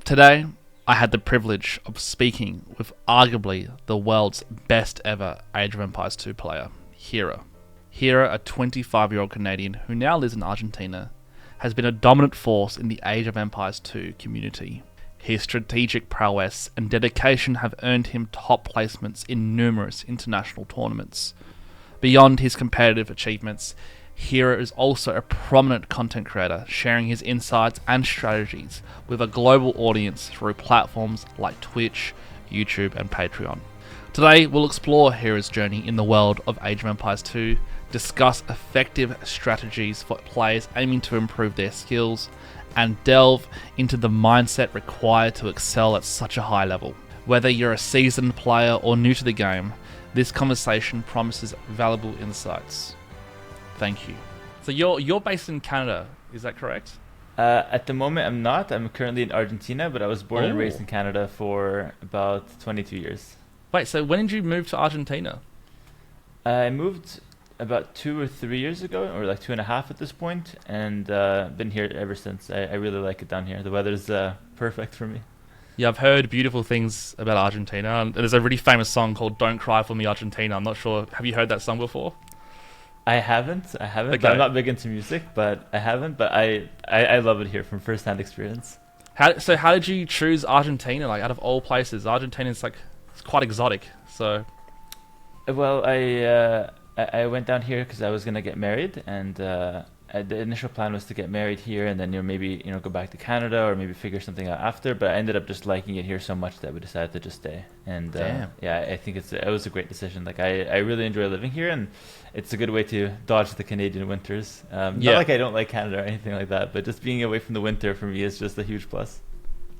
Today, I had the privilege of speaking with arguably the world's best ever Age of Empires 2 player, Hera. Hera, a 25-year-old Canadian who now lives in Argentina, has been a dominant force in the Age of Empires 2 community. His strategic prowess and dedication have earned him top placements in numerous international tournaments. Beyond his competitive achievements, Hera is also a prominent content creator, sharing his insights and strategies with a global audience through platforms like Twitch, YouTube, and Patreon. Today, we'll explore Hera's journey in the world of Age of Empires 2, discuss effective strategies for players aiming to improve their skills, and delve into the mindset required to excel at such a high level. Whether you're a seasoned player or new to the game, this conversation promises valuable insights. Thank you. So you're based in Canada, is that correct? At the moment, I'm not. I'm currently in Argentina, but I was born and raised in Canada for about 22 years. Wait, so when did you move to Argentina? I moved about 2 or 3 years ago, or like 2.5 at this point, and been here ever since. I really like it down here. The weather's perfect for me. Yeah, I've heard beautiful things about Argentina. And there's a really famous song called "Don't Cry for Me, Argentina." I'm not sure. Have you heard that song before? I haven't. Okay. I'm not big into music, but I haven't. But I love it here from first-hand experience. How did you choose Argentina? Like, out of all places, Argentina's like, it's quite exotic. So, well, I went down here because I was gonna get married, and the initial plan was to get married here, and then maybe go back to Canada or maybe figure something out after. But I ended up just liking it here so much that we decided to just stay. And yeah, I think it was a great decision. Like I really enjoy living here, and it's a good way to dodge the Canadian winters. Not like I don't like Canada or anything like that, but just being away from the winter for me is just a huge plus.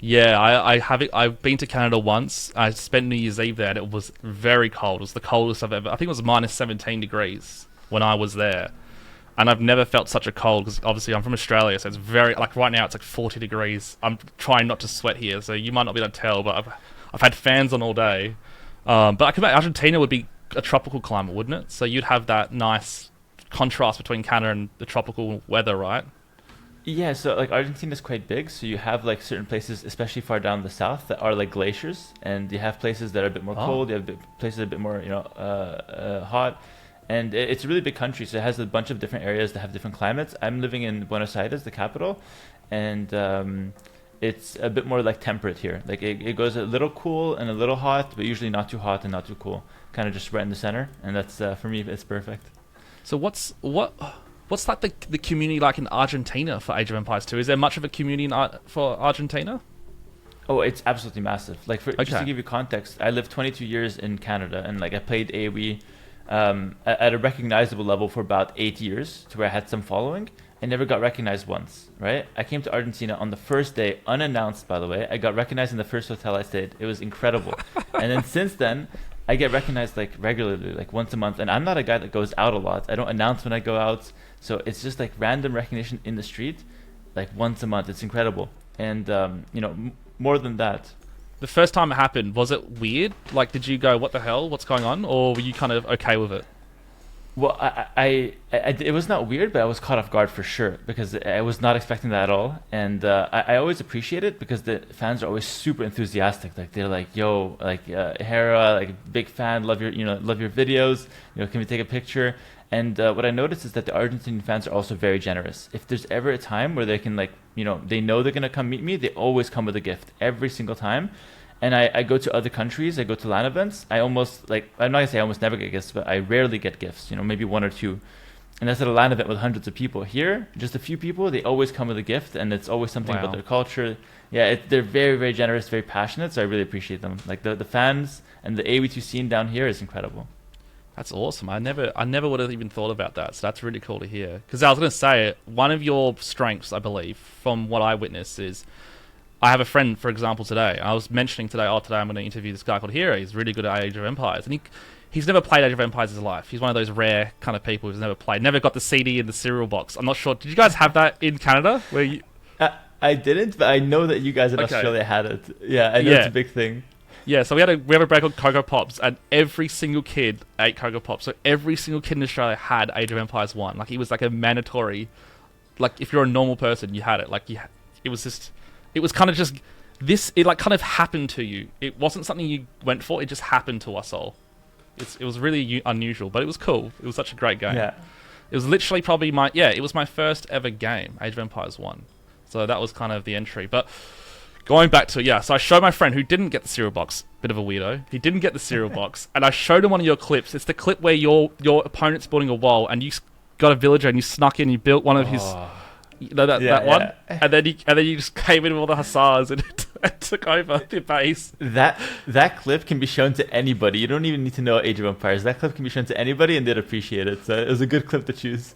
Yeah, I've been to Canada once. I spent New Year's Eve there, and it was very cold. It was the coldest I've ever. I think it was minus 17 degrees when I was there. And I've never felt such a cold, because obviously I'm from Australia, so it's very, like right now it's like 40 degrees. I'm trying not to sweat here, so you might not be able to tell, but I've had fans on all day. But I can imagine Argentina would be a tropical climate, wouldn't it? So you'd have that nice contrast between Canada and the tropical weather, right? Yeah, so like Argentina is quite big, so you have like certain places, especially far down the south, that are like glaciers, and you have places that are a bit more cold, you have places that are a bit more, hot. And it's a really big country, so it has a bunch of different areas that have different climates. I'm living in Buenos Aires, the capital, and it's a bit more like temperate here. Like it goes a little cool and a little hot, but usually not too hot and not too cool. Kind of just right in the center, and that's for me, it's perfect. So what's like the community like in Argentina for Age of Empires 2? Is there much of a community for Argentina? Oh, it's absolutely massive. Like just to give you context, I lived 22 years in Canada, and like I played AoE at a recognizable level for about 8 years, to where I had some following. I never got recognized once, right? I came to Argentina on the first day, unannounced, by the way. I got recognized in the first hotel I stayed. It was incredible. And then since then, I get recognized like regularly, like once a month. And I'm not a guy that goes out a lot. I don't announce when I go out. So it's just like random recognition in the street, like once a month. It's incredible. And, more than that. The first time it happened, was it weird? Like, did you go, what the hell? What's going on? Or were you kind of okay with it? Well, it was not weird, but I was caught off guard for sure, because I was not expecting that at all. And I always appreciate it, because the fans are always super enthusiastic. Like they're like, "Yo, like Hera, like big fan, love your videos. Can we take a picture?" And what I noticed is that the Argentinian fans are also very generous. If there's ever a time where they can they know they're gonna come meet me, they always come with a gift every single time. And I go to other countries, I go to LAN events. I'm not gonna say I almost never get gifts, but I rarely get gifts. Maybe one or two. And that's at a LAN event with hundreds of people. Here, just a few people, they always come with a gift, and it's always something about their culture. Yeah, they're very, very generous, very passionate. So I really appreciate them. Like the fans and the AoE2 scene down here is incredible. That's awesome. I never would have even thought about that. So that's really cool to hear. Because I was going to say, one of your strengths, I believe, from what I witnessed, is I have a friend, for example, today. I was mentioning today I'm going to interview this guy called Hera. He's really good at Age of Empires. And he's never played Age of Empires in his life. He's one of those rare kind of people who's never played. Never got the CD in the cereal box. I'm not sure. Did you guys have that in Canada? Where you? I didn't, but I know that you guys in Australia had it. Yeah, I know it's a big thing. Yeah, so we have a brand called Cocoa Pops, and every single kid ate Cocoa Pops. So every single kid in Australia had Age of Empires 1. Like, it was like a mandatory. Like, if you're a normal person, you had it. Like, it was kind of just it like kind of happened to you. It wasn't something you went for. It just happened to us all. It was really unusual, but it was cool. It was such a great game. Yeah. It was literally probably it was my first ever game, Age of Empires 1. So that was kind of the entry. But going back to so I showed my friend who didn't get the cereal box, bit of a weirdo. He didn't get the cereal box, and I showed him one of your clips. It's the clip where your opponent's building a wall, and you got a villager, and you snuck in, you built one of his, that one, and then you just came in with all the hussars and took over the base. That clip can be shown to anybody. You don't even need to know Age of Empires. That clip can be shown to anybody, and they'd appreciate it. So it was a good clip to choose.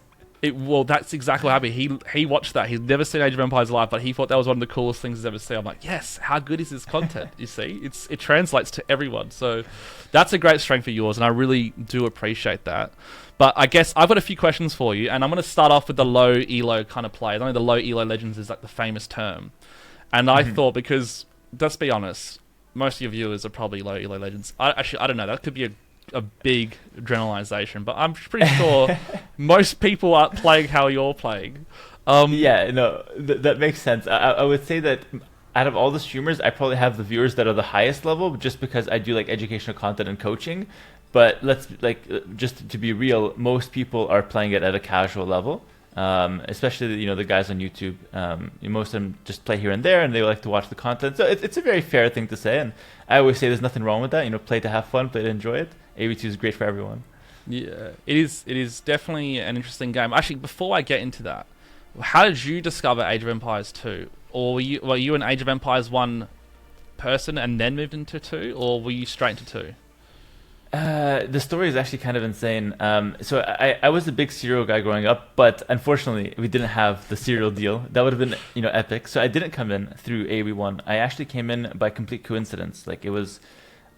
Well, that's exactly what happened. He watched that. He's never seen Age of Empires live, but he thought that was one of the coolest things he's ever seen. I'm like, yes, how good is this content? You see, it translates to everyone. So that's a great strength of yours, and I really do appreciate that. But I guess I've got a few questions for you, and I'm going to start off with the low elo kind of players. I know the low elo legends is like the famous term, and I thought, because let's be honest, most of your viewers are probably low elo legends. I don't know. That could be a big generalization, but I'm pretty sure most people aren't playing how you're playing. That makes sense. I would say that out of all the streamers, I probably have the viewers that are the highest level, just because I do like educational content and coaching. But just to be real, most people are playing it at a casual level. Especially the guys on YouTube. Most of them just play here and there, and they like to watch the content. So it's a very fair thing to say, and I always say there's nothing wrong with that. Play to have fun, play to enjoy it. AoE2 is great for everyone. Yeah, it is. It is definitely an interesting game. Actually, before I get into that, how did you discover Age of Empires 2? Or were you an Age of Empires 1 person and then moved into 2, or were you straight into 2? The story is actually kind of insane. So I was a big cereal guy growing up, but unfortunately we didn't have the cereal deal. That would have been epic. So I didn't come in through AoE1. I actually came in by complete coincidence. Like, it was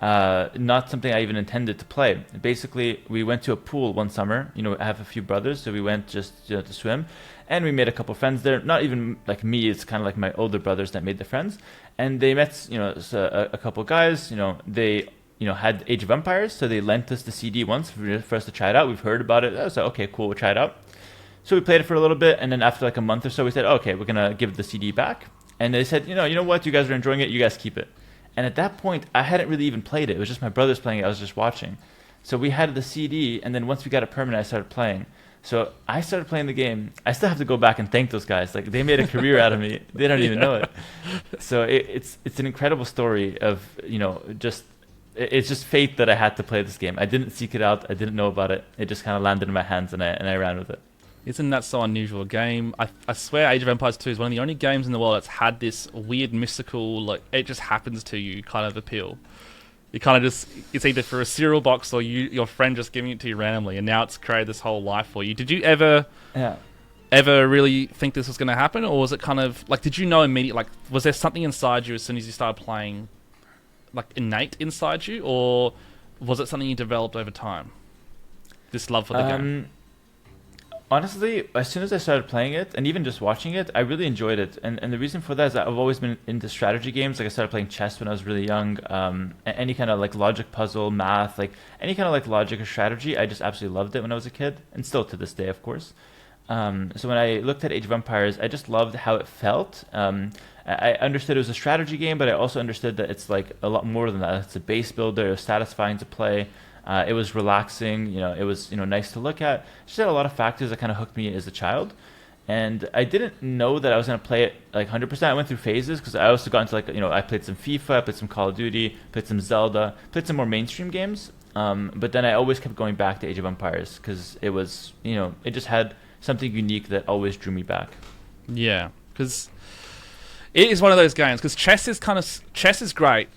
not something I even intended to play. Basically, we went to a pool one summer. I have a few brothers, so we went just to swim, and we made a couple friends there. Not even like me; it's kind of like my older brothers that made the friends, and they met a couple guys. They had Age of Empires, so they lent us the CD once for us to try it out. We've heard about it. I was like, okay, cool, we'll try it out. So we played it for a little bit, and then after like a month or so, we said, okay, we're gonna give the CD back. And they said, you know what, you guys are enjoying it, you guys keep it. And at that point, I hadn't really even played it. It was just my brothers playing it. I was just watching. So we had the CD, and then once we got it permanent, I started playing. So I started playing the game. I still have to go back and thank those guys. Like, they made a career out of me. They don't even know it. So it's an incredible story of it's just fate that I had to play this game. I didn't seek it out. I didn't know about it. It just kind of landed in my hands, and I ran with it. Isn't that so unusual? A game, I swear Age of Empires 2 is one of the only games in the world that's had this weird, mystical, like, it just happens to you kind of appeal. You kind of just, it's either for a cereal box or your friend just giving it to you randomly, and now it's created this whole life for you. Did you ever really think this was going to happen, or was it kind of, like, did you know immediately, like, was there something inside you as soon as you started playing, like, innate inside you, or was it something you developed over time? This love for the game? Honestly, as soon as I started playing it, and even just watching it, I really enjoyed it. And the reason for that is that I've always been into strategy games. Like, I started playing chess when I was really young. Any kind of like logic puzzle, math, like any kind of like logic or strategy, I just absolutely loved it when I was a kid, and still to this day, of course. So when I looked at Age of Empires, I just loved how it felt. I understood it was a strategy game, but I also understood that it's like a lot more than that. It's a base builder. It was satisfying to play. It was relaxing, it was, nice to look at. Just had a lot of factors that kind of hooked me as a child. And I didn't know that I was going to play it like 100%. I went through phases, because I also got into like, I played some FIFA, I played some Call of Duty, played some Zelda, played some more mainstream games. But then I always kept going back to Age of Empires, because it was, it just had something unique that always drew me back. Yeah, because it is one of those games, because chess is great.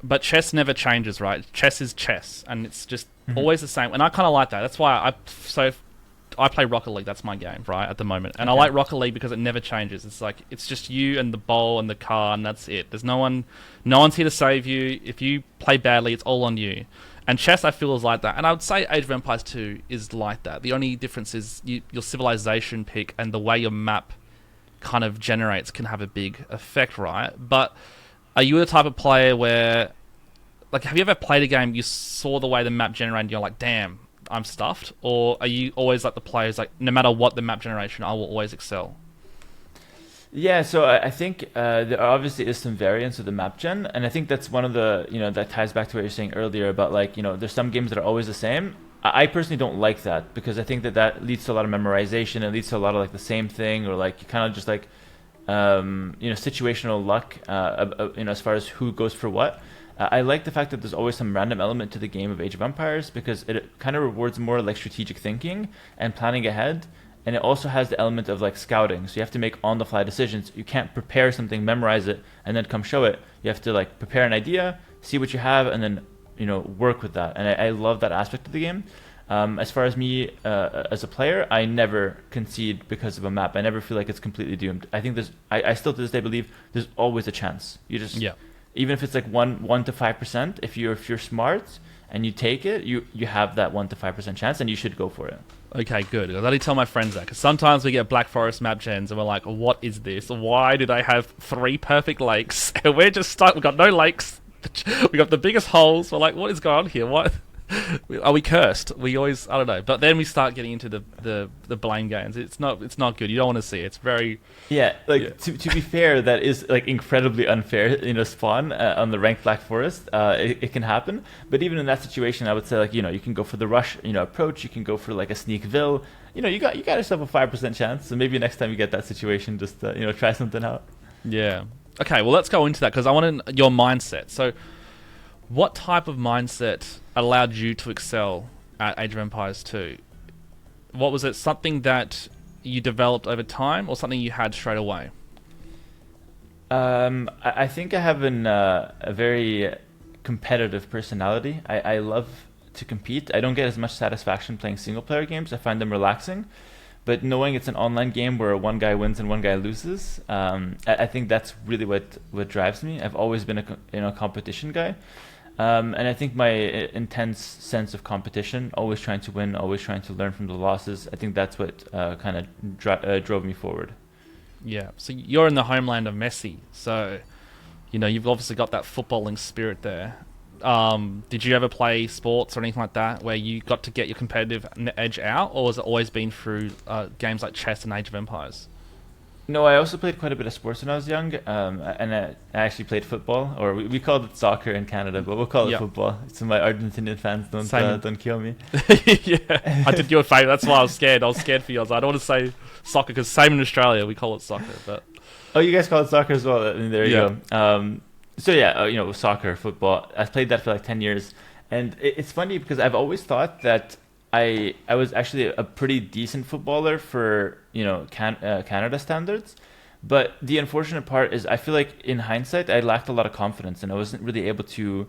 But chess never changes, right? Chess is chess, and it's just always the same. And I kind of like that. That's why I play Rocket League. That's my game, right, at the moment. And I like Rocket League because it never changes. It's like, it's just you and the ball and the car, and that's it. There's no one's here to save you. If you play badly, it's all on you. And chess, I feel, is like that. And I would say Age of Empires 2 is like that. The only difference is your civilization pick and the way your map kind of generates can have a big effect, right? But are you the type of player where, like, have you ever played a game, you saw the way the map generated, and you're like, damn, I'm stuffed? Or are you always like the players, like, no matter what the map generation, I will always excel? Yeah, so I think there obviously is some variance with the map gen, and I think that's one of the, that ties back to what you're saying earlier about like, there's some games that are always the same. I personally don't like that because I think that that leads to a lot of memorization. It leads to a lot of like the same thing, or like you kind of just like, situational luck, as far as who goes for what. I like the fact that there's always some random element to the game of Age of Empires because it kind of rewards more like strategic thinking and planning ahead. And it also has the element of like scouting. So you have to make on the fly decisions. You can't prepare something, memorize it, and then come show it. You have to like prepare an idea, see what you have, and then, work with that. And I love that aspect of the game. As far as me as a player, I never concede because of a map. I never feel like it's completely doomed. I think I still to this day believe there's always a chance. You just, Yeah. even if it's like 1 to 5%, if you're smart and you take it, you have that 1 to 5% chance, and you should go for it. Okay, good. I only tell my friends that because sometimes we get Black Forest map gens and we're like, "What is this? Why do they have 3 perfect lakes and we're just stuck? We've got no lakes. We got the biggest holes. We're like, what is going on here? What are we cursed? We always, I don't know. But then we start getting into the blame games. It's not good. You don't want to see it. It's very Yeah. To be fair, that is like incredibly unfair. Spawn on the ranked Black Forest, it can happen. But even in that situation, I would say like you can go for the rush approach. You can go for like a sneak vill. You got yourself a 5% chance. So maybe next time you get that situation, just try something out. Yeah. Okay. Well, let's go into that because I want your mindset. So, what type of mindset allowed you to excel at Age of Empires 2? What was it? Something that you developed over time, or something you had straight away? I think I have a very competitive personality. I love to compete. I don't get as much satisfaction playing single player games. I find them relaxing. But knowing it's an online game where one guy wins and one guy loses, I think that's really what drives me. I've always been a competition guy. And I think my intense sense of competition, always trying to win, always trying to learn from the losses, I think that's what kind of drove me forward. Yeah. So you're in the homeland of Messi. So, you've obviously got that footballing spirit there. Did you ever play sports or anything like that where you got to get your competitive edge out, or has it always been through games like chess and Age of Empires? No, I also played quite a bit of sports when I was young, and I actually played football, or we called it soccer in Canada, but we'll call it football. So my Argentinian fans don't kill me. Yeah, I did you a favour. That's why I was scared. I was scared for you. I don't want to say soccer because same in Australia we call it soccer. But oh, you guys call it soccer as well. I mean, there you go. So yeah, soccer, football. I played that for like 10 years, and it's funny because I've always thought that I was actually a pretty decent footballer for Canada standards, but the unfortunate part is I feel like in hindsight I lacked a lot of confidence and I wasn't really able to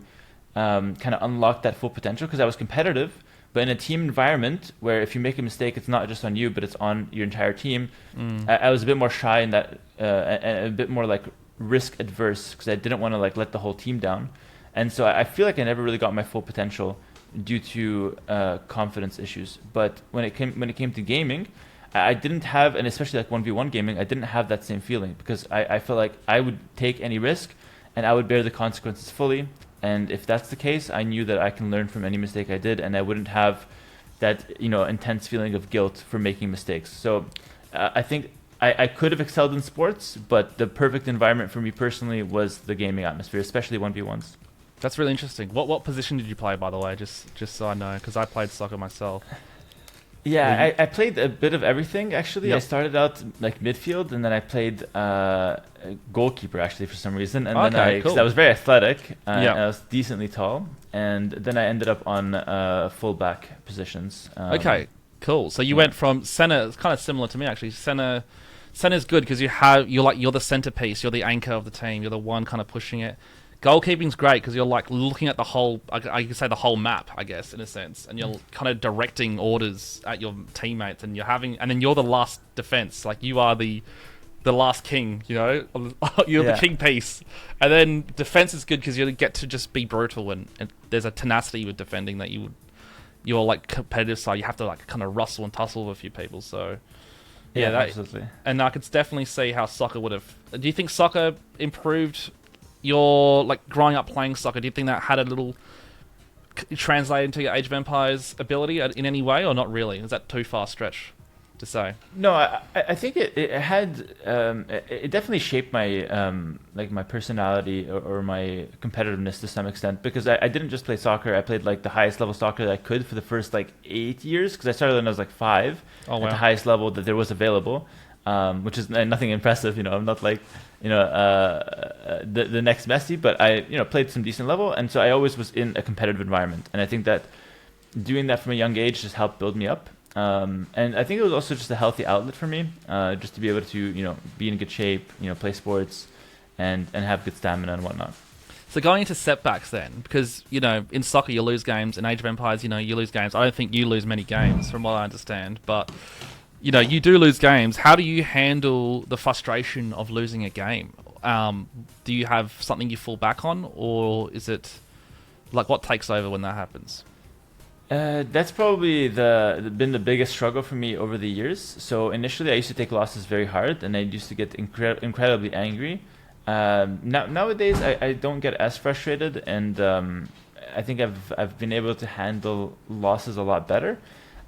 kind of unlock that full potential because I was competitive, but in a team environment where if you make a mistake it's not just on you but it's on your entire team. I was a bit more shy in that and a bit more like risk adverse because I didn't want to like let the whole team down, and so I feel like I never really got my full potential due to confidence issues. But when it came to gaming, I didn't have, and especially like 1v1 gaming, I didn't have that same feeling because I felt like I would take any risk and I would bear the consequences fully. And if that's the case, I knew that I can learn from any mistake I did, and I wouldn't have that intense feeling of guilt for making mistakes. So I think I could have excelled in sports, but the perfect environment for me personally was the gaming atmosphere, especially 1v1s. that's really interesting. What position did you play, by the way? Just so I know, because I played soccer myself. Yeah, I played a bit of everything actually. Yep. I started out like midfield, and then I played goalkeeper actually for some reason, and then cool. 'cause I was very athletic, and I was decently tall, and then I ended up on fullback positions. Okay, cool. So you went from center. It's kind of similar to me actually. Center's good because you're the centerpiece. You're the anchor of the team. You're the one kind of pushing it. Goalkeeping's great because you're like looking at the whole, I could say the whole map, I guess, in a sense, and you're kind of directing orders at your teammates, and and then you're the last defense, like you are the last king, you're the king piece, and then defense is good because you get to just be brutal, and there's a tenacity with defending that your like competitive side, you have to like kind of rustle and tussle with a few people, so. Yeah, absolutely. And I could definitely see how soccer would have. Do you think soccer improved your like growing up playing soccer? Do you think that had a little translate into your Age of Empires ability in any way, or not really? Is that too far stretch? to say? No, I think it had it definitely shaped my like my personality or my competitiveness to some extent, because I didn't just play soccer. I played like the highest level soccer that I could for the first like 8 years, because I started when I was like 5 Oh at the wow. highest level that there was available, which is nothing impressive. I'm not like the next Messi, but I played some decent level, and so I always was in a competitive environment, and I think that doing that from a young age just helped build me up. And I think it was also just a healthy outlet for me, just to be able to, be in good shape, play sports, and have good stamina and whatnot. So going into setbacks then, because in soccer you lose games, in Age of Empires you lose games. I don't think you lose many games, from what I understand, but you do lose games. How do you handle the frustration of losing a game? Do you have something you fall back on, or is it like what takes over when that happens? That's probably been the biggest struggle for me over the years. So initially, I used to take losses very hard, and I used to get incredibly angry. Nowadays, I don't get as frustrated, and I think I've been able to handle losses a lot better.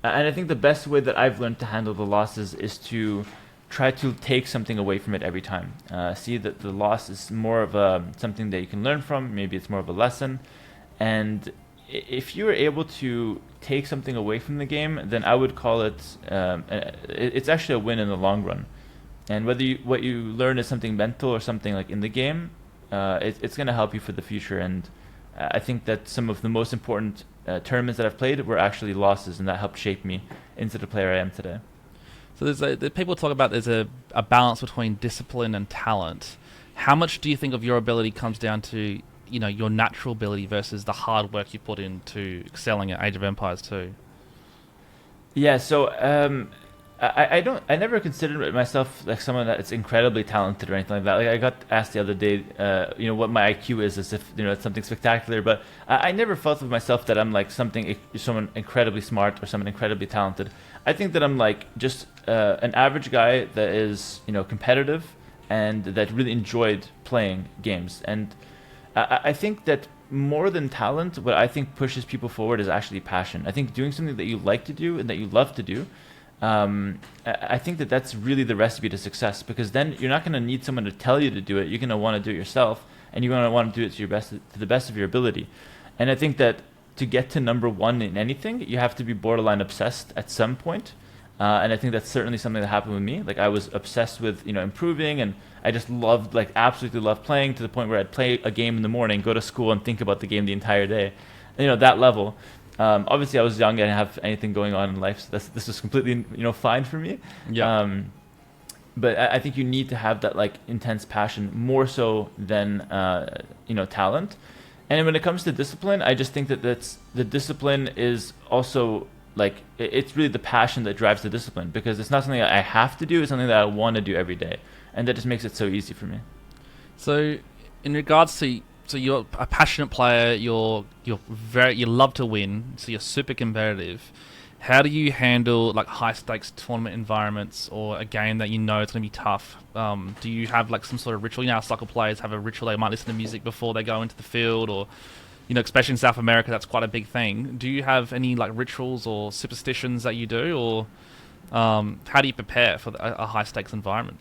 And I think the best way that I've learned to handle the losses is to try to take something away from it every time. See that the loss is more of something that you can learn from. Maybe it's more of a lesson, and if you were able to take something away from the game, then I would call it, it's actually a win in the long run. And whether what you learn is something mental or something like in the game, it's going to help you for the future. And I think that some of the most important tournaments that I've played were actually losses, and that helped shape me into the player I am today. So people talk about there's a balance between discipline and talent. How much do you think of your ability comes down to your natural ability versus the hard work you put into excelling at Age of Empires 2? Yeah, so I never considered myself like someone that's incredibly talented or anything like that. Like I got asked the other day, what my IQ is, as if it's something spectacular. But I never felt of myself that I'm like someone incredibly smart or someone incredibly talented. I think that I'm like just an average guy that is competitive and that really enjoyed playing games. And I think that more than talent, what I think pushes people forward is actually passion. I think doing something that you like to do and that you love to do, I think that that's really the recipe to success, because then you're not going to need someone to tell you to do it. You're going to want to do it yourself, and you're going to want to do it to the best of your ability. And I think that to get to number one in anything, you have to be borderline obsessed at some point. And I think that's certainly something that happened with me. Like I was obsessed with improving, and I just loved, like absolutely loved playing, to the point where I'd play a game in the morning, go to school, and think about the game the entire day. And, that level. Obviously, I was young. I didn't have anything going on in life, so this was completely fine for me. Yeah. But I think you need to have that like intense passion more so than talent. And when it comes to discipline, I just think that the discipline is also like it's really the passion that drives the discipline, because it's not something that I have to do, it's something that I want to do every day, and that just makes it so easy for me. So in regards to you're a passionate player, you love to win, so you're super competitive. How do you handle like high stakes tournament environments, or a game that it's going to be tough? Do you have like some sort of ritual? How soccer players have a ritual. They might listen to music before they go into the field, or especially in South America, that's quite a big thing. Do you have any like rituals or superstitions that you do, or how do you prepare for a high stakes environment?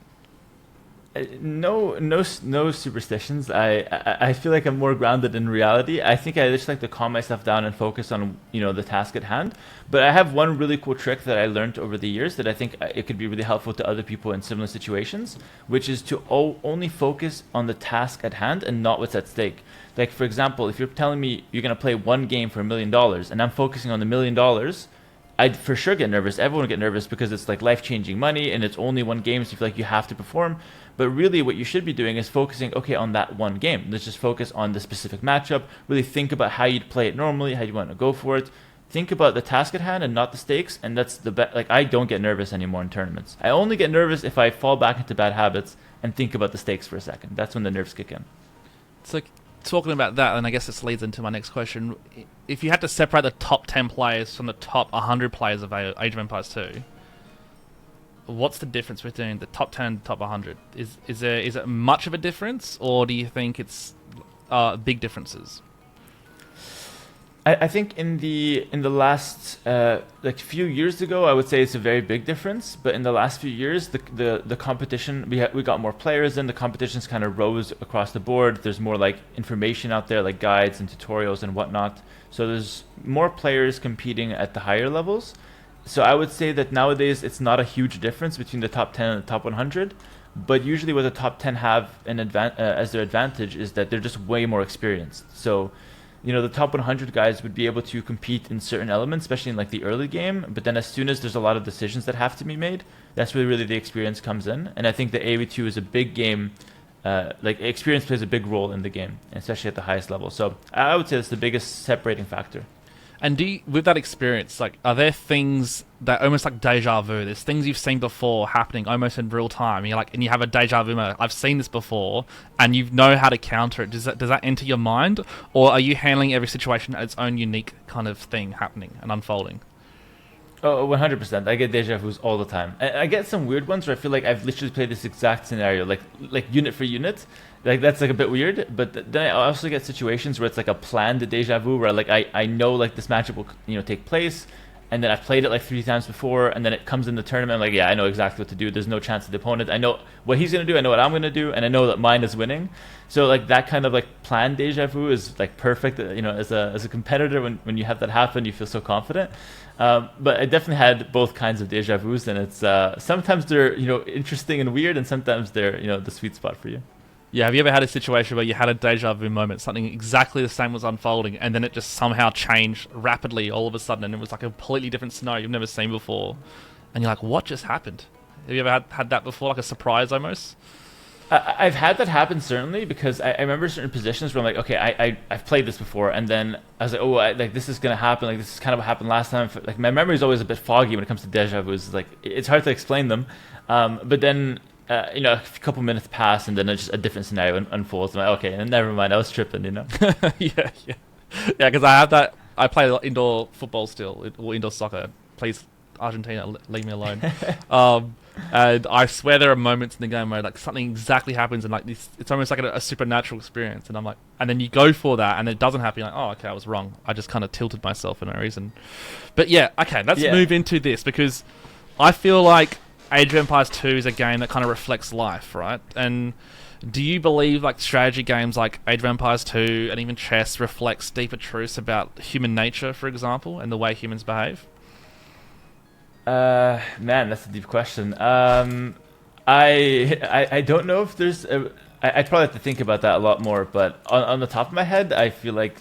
No superstitions. I feel like I'm more grounded in reality. I think I just like to calm myself down and focus on the task at hand. But I have one really cool trick that I learned over the years that I think it could be really helpful to other people in similar situations, which is to only focus on the task at hand and not what's at stake. Like for example, if you're telling me you're gonna play one game for $1 million and I'm focusing on the $1 million, I'd for sure get nervous. Everyone would get nervous because it's like life-changing money and it's only one game, so you feel like you have to perform. But really what you should be doing is focusing, okay, on that one game. Let's just focus on the specific matchup. Really think about how you'd play it normally, how you want to go for it. Think about the task at hand and not the stakes, and that's the best. Like I don't get nervous anymore in tournaments. I only get nervous if I fall back into bad habits and think about the stakes for a second. That's when the nerves kick in. So talking about that, and I guess this leads into my next question. If you had to separate the top 10 players from the top 100 players of Age of Empires 2, what's the difference between the top 10 and the top 100? Is it much of a difference, or do you think it's big differences? I think in the last like few years ago, I would say it's a very big difference. But in the last few years, the competition, we got more players in. The competitions kind of rose across the board. There's more like information out there, like guides and tutorials and whatnot. So there's more players competing at the higher levels. So I would say that nowadays it's not a huge difference between the top 10 and the top 100. But usually what the top 10 have as their advantage is that they're just way more experienced. So the top 100 guys would be able to compete in certain elements, especially in like the early game. But then as soon as there's a lot of decisions that have to be made, that's where really the experience comes in. And I think the AoE2 is a big game. Like experience plays a big role in the game, especially at the highest level. So I would say that's the biggest separating factor. And with that experience, like, are there things that almost like deja vu? There's things you've seen before happening almost in real time. And you're like, and you have a deja vu moment. I've seen this before, and you know how to counter it. Does that enter your mind, or are you handling every situation as its own unique kind of thing happening and unfolding? Oh, 100%. I get deja vus all the time. I get some weird ones where I feel like I've literally played this exact scenario, like unit for unit. Like that's like a bit weird. But then I also get situations where it's like a planned deja vu, where like I know like this matchup will take place, and then I've played it like 3 times before, and then it comes in the tournament. I'm like, yeah, I know exactly what to do. There's no chance of the opponent. I know what he's gonna do. I know what I'm gonna do, and I know that mine is winning. So like that kind of like planned deja vu is like perfect. As a competitor, when you have that happen, you feel so confident. But I definitely had both kinds of deja vus, and it's sometimes they're interesting and weird, and sometimes they're the sweet spot for you. Yeah, have you ever had a situation where you had a deja vu moment, something exactly the same was unfolding, and then it just somehow changed rapidly all of a sudden, and it was like a completely different scenario you've never seen before, and you're like, what just happened? Have you ever had that before, like a surprise almost? I've had that happen, certainly, because I remember certain positions where I'm like, okay, I've played this before, and then I was like, like this is going to happen, like this is kind of what happened last time. Like my memory is always a bit foggy when it comes to deja vus. Like it's hard to explain them, but then a couple minutes pass, and then just a different scenario unfolds. I'm like, okay, and never mind, I was tripping, Yeah, because I have that. I play indoor football still, or indoor soccer. Please, Argentina, leave me alone. And I swear there are moments in the game where like something exactly happens, and like this, it's almost like a supernatural experience. And I'm like, and then you go for that, and it doesn't happen. You're like, oh, okay, I was wrong. I just kind of tilted myself for no reason. But yeah, okay, let's move into this, because I feel like Age of Empires 2 is a game that kind of reflects life, right? And do you believe like strategy games like Age of Empires 2 and even chess reflects deeper truths about human nature, for example, and the way humans behave? Man, that's a deep question. I don't know if there's I'd probably have to think about that a lot more, but on the top of my head, I feel like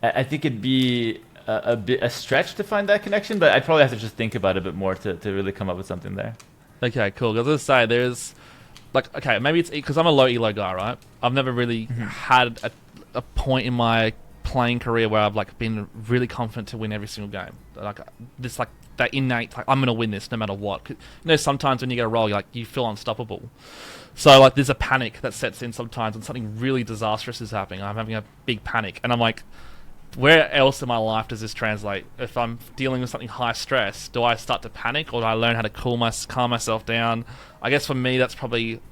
I think it'd be a stretch to find that connection, but I'd probably have to just think about it a bit more to really come up with something there. Okay, cool. I was going to say, there's like, okay, maybe it's because I'm a low elo guy, right? I've never really had a point in my playing career where I've like been really confident to win every single game. Like this, like that innate, like I'm gonna win this no matter what. Sometimes when you get a roll, you feel unstoppable. So like there's a panic that sets in sometimes when something really disastrous is happening. I'm having a big panic, and I'm like, where else in my life does this translate? If I'm dealing with something high stress, do I start to panic, or do I learn how to calm myself down? I guess for me, that's probably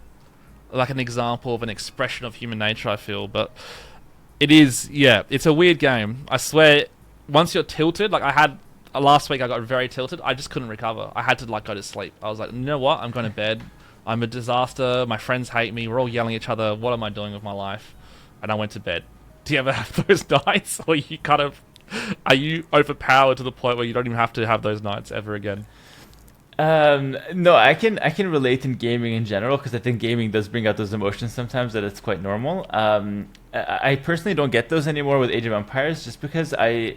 like an example of an expression of human nature, I feel. But it is, it's a weird game. I swear, once you're tilted, like last week I got very tilted. I just couldn't recover. I had to like go to sleep. I was like, you know what? I'm going to bed. I'm a disaster. My friends hate me. We're all yelling at each other. What am I doing with my life? And I went to bed. Do you ever have those nights, or are you overpowered to the point where you don't even have to have those nights ever again? No, I can relate in gaming in general, because I think gaming does bring out those emotions sometimes that it's quite normal. I personally don't get those anymore with Age of Empires, just because the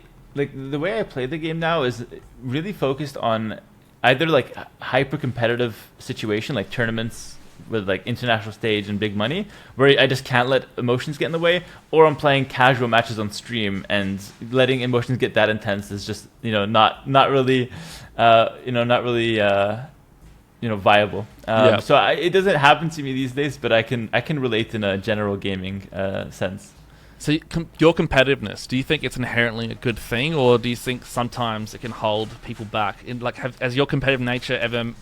way I play the game now is really focused on either like hyper competitive situation, like tournaments with like international stage and big money, where I just can't let emotions get in the way, or I'm playing casual matches on stream, and letting emotions get that intense is just not really viable. So it doesn't happen to me these days, but I can relate in a general gaming sense. So your competitiveness, do you think it's inherently a good thing, or do you think sometimes it can hold people back? Has your competitive nature ever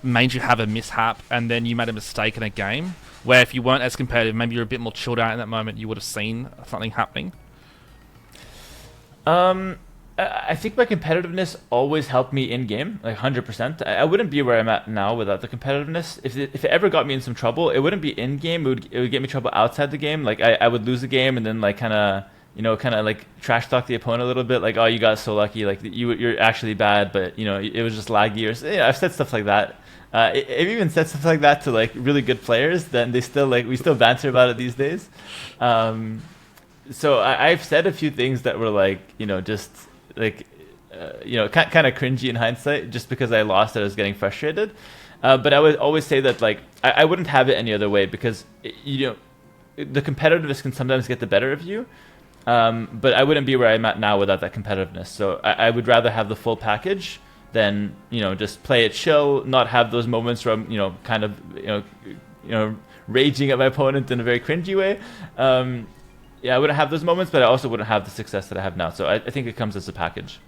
made you have a mishap, and then you made a mistake in a game where if you weren't as competitive, maybe you're a bit more chilled out in that moment, you would have seen something happening? I think my competitiveness always helped me in game, like 100%. I wouldn't be where I'm at now without the competitiveness. If it ever got me in some trouble, it wouldn't be in game. It would get me trouble outside the game. Like I would lose a game and then like kind of like trash talk the opponent a little bit. Like, oh, you got so lucky. Like you're actually bad, but it was just laggy. Or I've said stuff like that. I've even said stuff like that to like really good players. Then we still banter about it these days. So I've said a few things that were like just like kind of cringy in hindsight, just because I lost and I was getting frustrated. But I would always say that like I wouldn't have it any other way, because the competitiveness can sometimes get the better of you. But I wouldn't be where I'm at now without that competitiveness. So I would rather have the full package than just play it chill, not have those moments where I'm kind of raging at my opponent in a very cringy way. Yeah, I wouldn't have those moments, but I also wouldn't have the success that I have now. So I think it comes as a package.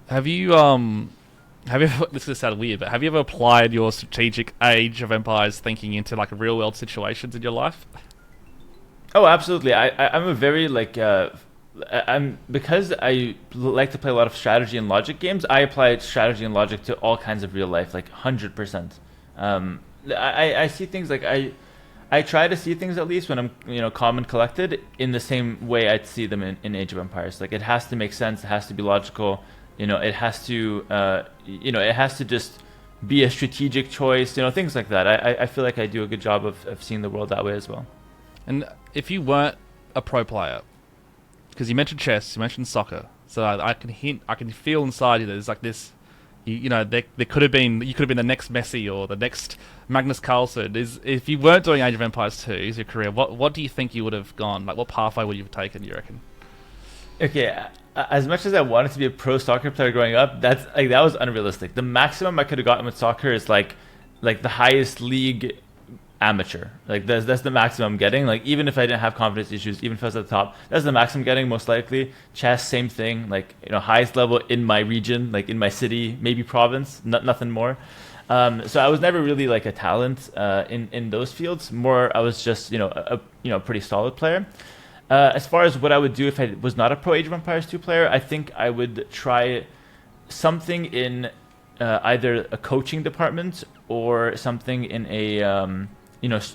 Have you this is gonna sound weird, but have you ever applied your strategic Age of Empires thinking into like real world situations in your life? Oh, absolutely. I'm a very like because I like to play a lot of strategy and logic games. I apply strategy and logic to all kinds of real life, like 100%. I see things like I try to see things, at least when I'm calm and collected, in the same way I'd see them in Age of Empires. Like it has to make sense. It has to be logical. It has to it has to just be a strategic choice. Things like that. I feel like I do a good job of seeing the world that way as well. And if you weren't a pro player, because you mentioned chess, you mentioned soccer, so I can feel inside you that there's like this, there could have been, you could have been the next Messi or the next Magnus Carlsen. If you weren't doing Age of Empires 2 as your career, what do you think you would have gone? Like, what pathway would you have taken, you reckon? Okay, as much as I wanted to be a pro soccer player growing up, that was unrealistic. The maximum I could have gotten with soccer is like the highest league amateur. Like that's the maximum I'm getting. Like even if I didn't have confidence issues, even if I was at the top, that's the maximum I'm getting most likely. Chess, same thing. Like highest level in my region, like in my city, maybe province, nothing more. So I was never really like a talent in those fields. More, I was just a pretty solid player. As far as what I would do if I was not a pro Age of Empires 2 player, I think I would try something in either a coaching department or something in a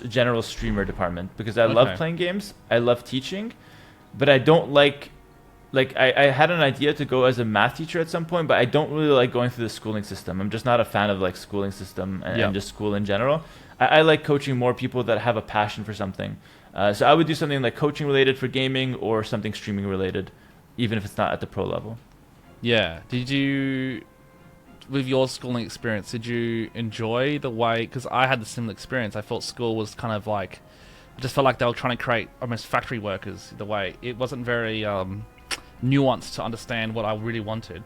general streamer department, because I love playing games, I love teaching, but I don't like I had an idea to go as a math teacher at some point, but I don't really like going through the schooling system. I'm just not a fan of like schooling system and just school in general. I like coaching more people that have a passion for something. So I would do something like coaching related for gaming, or something streaming related, even if it's not at the pro level. Yeah. Did you, with your schooling experience, did you enjoy the way, because I had the similar experience, I felt school was kind of like, I just felt like they were trying to create almost factory workers, the way it wasn't very nuanced to understand what I really wanted.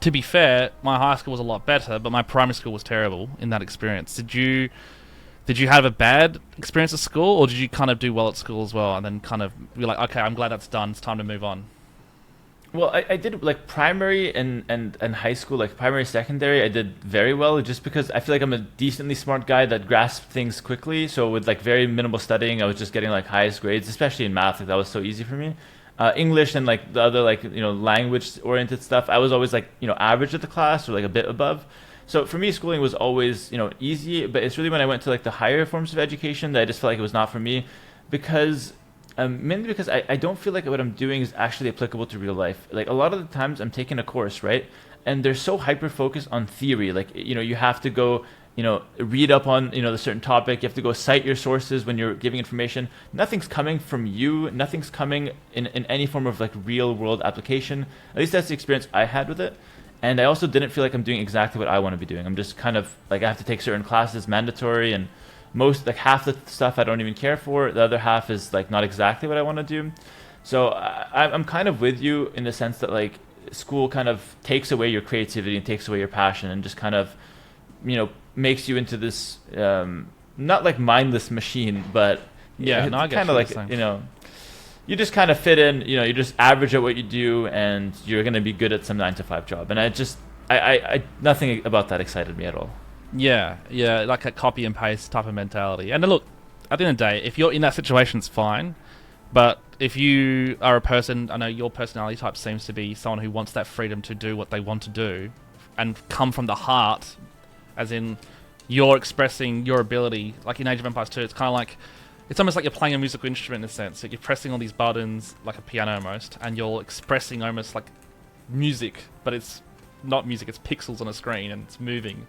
To be fair, my high school was a lot better, but my primary school was terrible in that experience. Did you have a bad experience at school, or did you kind of do well at school as well, and then kind of be like, okay, I'm glad that's done, it's time to move on? Well, I did like primary and high school, like primary, secondary, I did very well, just because I feel like I'm a decently smart guy that grasps things quickly. So with like very minimal studying, I was just getting like highest grades, especially in math. Like that was so easy for me. English and like the other like language oriented stuff, I was always like average at the class, or like a bit above. So for me, schooling was always easy. But it's really when I went to like the higher forms of education that I just felt like it was not for me, because mainly because I don't feel like what I'm doing is actually applicable to real life. Like a lot of the times I'm taking a course, right? And they're so hyper focused on theory. Like, you have to go, read up on, the certain topic. You have to go cite your sources when you're giving information. Nothing's coming from you. Nothing's coming in any form of like real world application. At least that's the experience I had with it. And I also didn't feel like I'm doing exactly what I want to be doing. I'm just kind of like, I have to take certain classes mandatory, and half the stuff I don't even care for. The other half is like not exactly what I want to do. So I'm kind of with you in the sense that like school kind of takes away your creativity and takes away your passion, and just kind of makes you into this not like mindless machine, but yeah, no, I get kind of like you just kind of fit in. You just average at what you do, and you're gonna be good at some 9-to-5 job. And I nothing about that excited me at all. Yeah, like a copy and paste type of mentality. And look, at the end of the day, if you're in that situation, it's fine. But if you are a person, I know your personality type seems to be someone who wants that freedom to do what they want to do and come from the heart, as in you're expressing your ability. Like in Age of Empires 2, it's kind of like, it's almost like you're playing a musical instrument in a sense. Like you're pressing all these buttons, like a piano almost, and you're expressing almost like music, but it's not music, it's pixels on a screen and it's moving.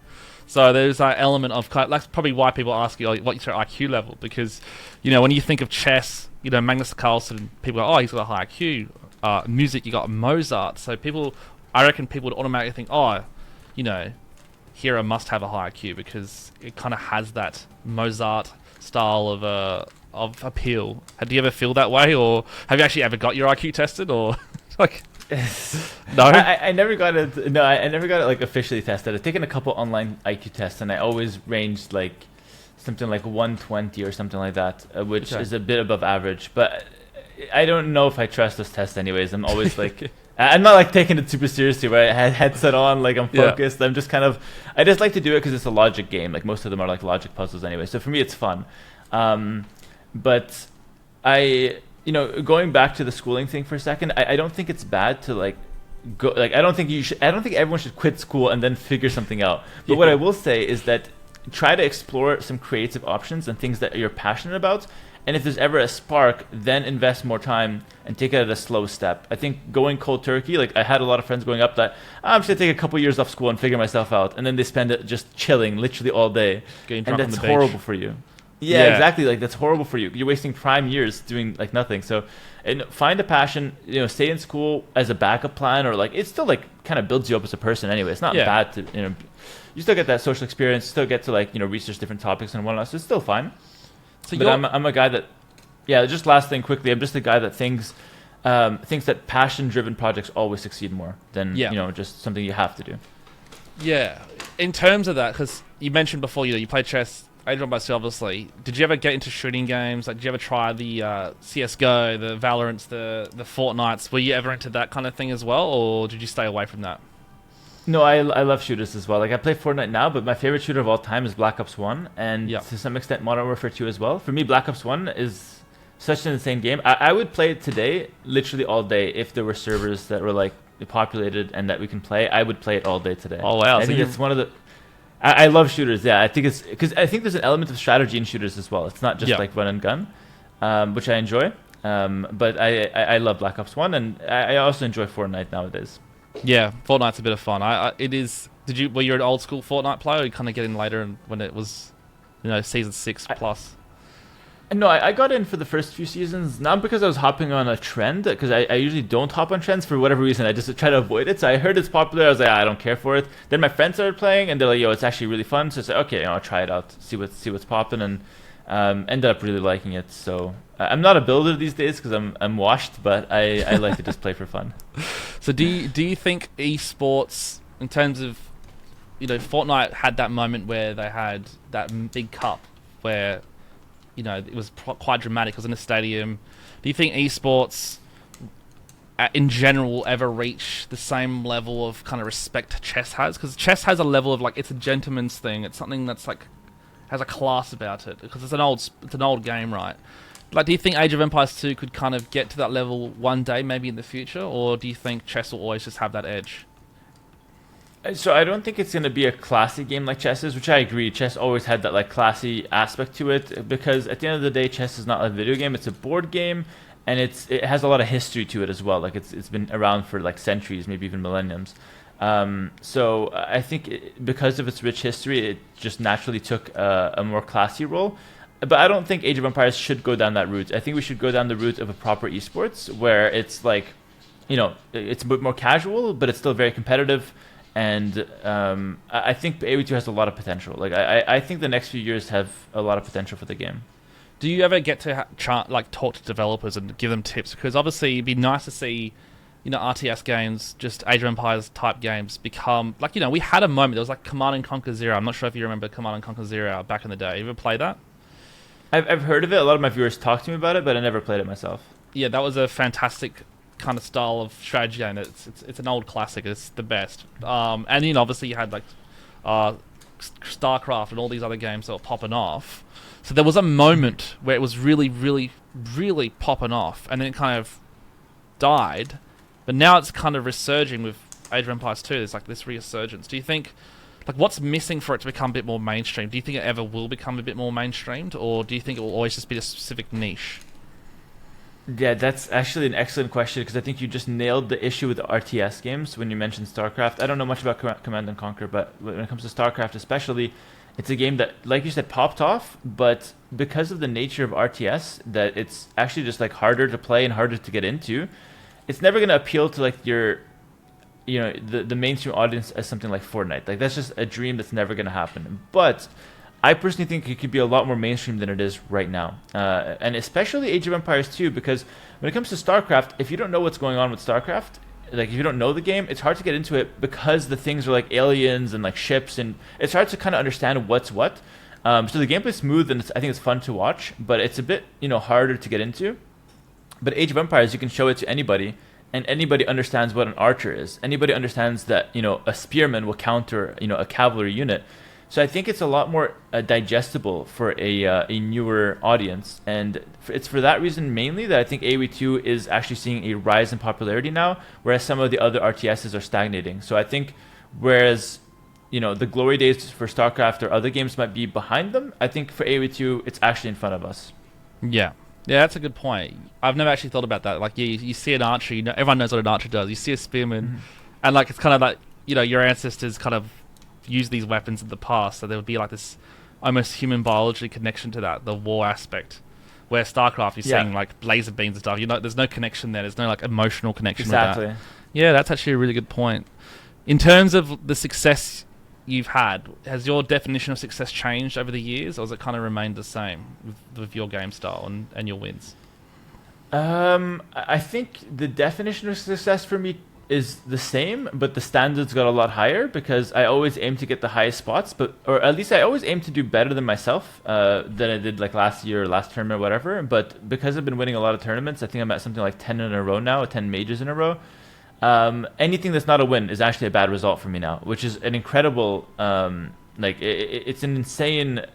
So there's that element of, that's probably why people ask you, like, what's your IQ level? Because, when you think of chess, Magnus Carlsen, people go, oh, he's got a high IQ. Music, you got Mozart. So I reckon people would automatically think, oh, Hera must have a high IQ because it kind of has that Mozart style of appeal. Do you ever feel that way, or have you actually ever got your IQ tested, or like? No, I never got it. No, I never got it like officially tested. I've taken a couple online IQ tests, and I always ranged like something like 120 or something like that, which is a bit above average. But I don't know if I trust those tests, anyways. I'm always like, I'm not like taking it super seriously. Where I had headset on, like I'm focused. Yeah. I'm just I just like to do it because it's a logic game. Like most of them are like logic puzzles anyway. So for me, it's fun. But going back to the schooling thing for a second, I don't think it's bad to like go. Like I don't think everyone should quit school and then figure something out. But what I will say is that try to explore some creative options and things that you're passionate about. And if there's ever a spark, then invest more time and take it at a slow step. I think going cold turkey, like I had a lot of friends growing up that I'm just gonna take a couple years off school and figure myself out, and then they spend it just chilling, literally all day, and that's horrible for you. Yeah, exactly. Like that's horrible for you. You're wasting prime years doing like nothing. So, find a passion. Stay in school as a backup plan, or like it still like kind of builds you up as a person anyway. It's not bad to you still get that social experience. Still get to like research different topics and whatnot. So it's still fine. So but I'm a guy that, just last thing quickly, I'm just a guy that thinks that passion-driven projects always succeed more than just something you have to do. Yeah, in terms of that, because you mentioned before, you play chess, Age of Empires 2, obviously. Did you ever get into shooting games? Like, did you ever try the CS:GO, the Valorants, the Fortnites? Were you ever into that kind of thing as well, or did you stay away from that? No, I love shooters as well. Like I play Fortnite now, but my favorite shooter of all time is Black Ops 1, and to some extent Modern Warfare 2 as well. For me, Black Ops 1 is such an insane game. I would play it today, literally all day, if there were servers that were like populated and that we can play. I would play it all day today. Oh wow! I think it's one of the. I love shooters. Yeah, I think it's because I think there's an element of strategy in shooters as well. It's not just like run and gun, which I enjoy. But I love Black Ops 1, and I also enjoy Fortnite nowadays. Yeah, Fortnite's a bit of fun. It is. Were you an old school Fortnite player, or you kind of get in later and when it was, season 6 plus? No, I got in for the first few seasons, not because I was hopping on a trend, because I usually don't hop on trends for whatever reason. I just try to avoid it. So I heard it's popular. I was like, I don't care for it. Then my friends started playing, and they're like, yo, it's actually really fun. So it's like, okay, I'll try it out, see what's popping, and ended up really liking it. So I'm not a builder these days because I'm washed, but I like to just play for fun. So do you think esports, in terms of, Fortnite had that moment where they had that big cup where, it was quite dramatic. It was in a stadium. Do you think esports, in general, will ever reach the same level of kind of respect chess has? Because chess has a level of like, it's a gentleman's thing. It's something that's like has a class about it because it's an old game, right? Like, do you think Age of Empires 2 could kind of get to that level one day, maybe in the future, or do you think chess will always just have that edge? So I don't think it's going to be a classy game like chess is, which I agree. Chess always had that like classy aspect to it because at the end of the day, chess is not a video game; it's a board game, and it has a lot of history to it as well. Like it's been around for like centuries, maybe even millenniums. So I think because of its rich history, it just naturally took a more classy role. But I don't think Age of Empires should go down that route. I think we should go down the route of a proper esports where it's like, it's a bit more casual, but it's still very competitive. And I think AoE2 has a lot of potential. Like I think the next few years have a lot of potential for the game. Do you ever get to talk to developers and give them tips? Because obviously it'd be nice to see, RTS games, just Age of Empires type games become like, we had a moment. There was like Command and Conquer Zero. I'm not sure if you remember Command and Conquer Zero back in the day. You ever play that? I've heard of it. A lot of my viewers talk to me about it, but I never played it myself. Yeah, that was a fantastic kind of style of strategy game. It's an old classic. It's the best. And obviously you had like StarCraft and all these other games that were popping off. So there was a moment where it was really, really, really popping off, and then it kind of died. But now it's kind of resurging with Age of Empires 2. There's like this resurgence. Do you think, like, what's missing for it to become a bit more mainstream? Do you think it ever will become a bit more mainstreamed, or do you think it will always just be a specific niche? Yeah, that's actually an excellent question, because I think you just nailed the issue with the RTS games when you mentioned StarCraft. I don't know much about Command and Conquer, but when it comes to StarCraft especially, it's a game that, like you said, popped off, but because of the nature of RTS, that it's actually just like harder to play and harder to get into, it's never going to appeal to like the mainstream audience as something like Fortnite. Like, that's just a dream that's never going to happen. But I personally think it could be a lot more mainstream than it is right now. And especially Age of Empires 2, because when it comes to StarCraft, if you don't know what's going on with StarCraft, like if you don't know the game, it's hard to get into it because the things are like aliens and like ships, and it's hard to kind of understand what's what. So the gameplay's smooth, and I think it's fun to watch, but it's a bit, harder to get into. But Age of Empires, you can show it to anybody, and anybody understands what an archer is. Anybody understands that, a spearman will counter, a cavalry unit. So I think it's a lot more digestible for a newer audience. And it's for that reason mainly that I think AoE2 is actually seeing a rise in popularity now, whereas some of the other RTSs are stagnating. So I think whereas, the glory days for StarCraft or other games might be behind them, I think for AoE2, it's actually in front of us. Yeah. Yeah, that's a good point. I've never actually thought about that. Like, you see an archer, everyone knows what an archer does. You see a spearman, and like it's kind of like, your ancestors kind of use these weapons in the past, so there would be like this almost human biology connection to that, the war aspect. Where StarCraft, you're seeing like laser beams and stuff. There's no connection there. There's no like emotional connection with that. Yeah, that's actually a really good point. In terms of the success you've had, has your definition of success changed over the years, or has it kind of remained the same with your game style and your wins? I think the definition of success for me is the same, but the standards got a lot higher, because I always aim to get the highest spots, or at least I always aim to do better than myself than I did like last year or last tournament or whatever. But because I've been winning a lot of tournaments, I think I'm at something like 10 in a row now, 10 majors in a row. Anything that's not a win is actually a bad result for me now, which is an incredible, it's an insane,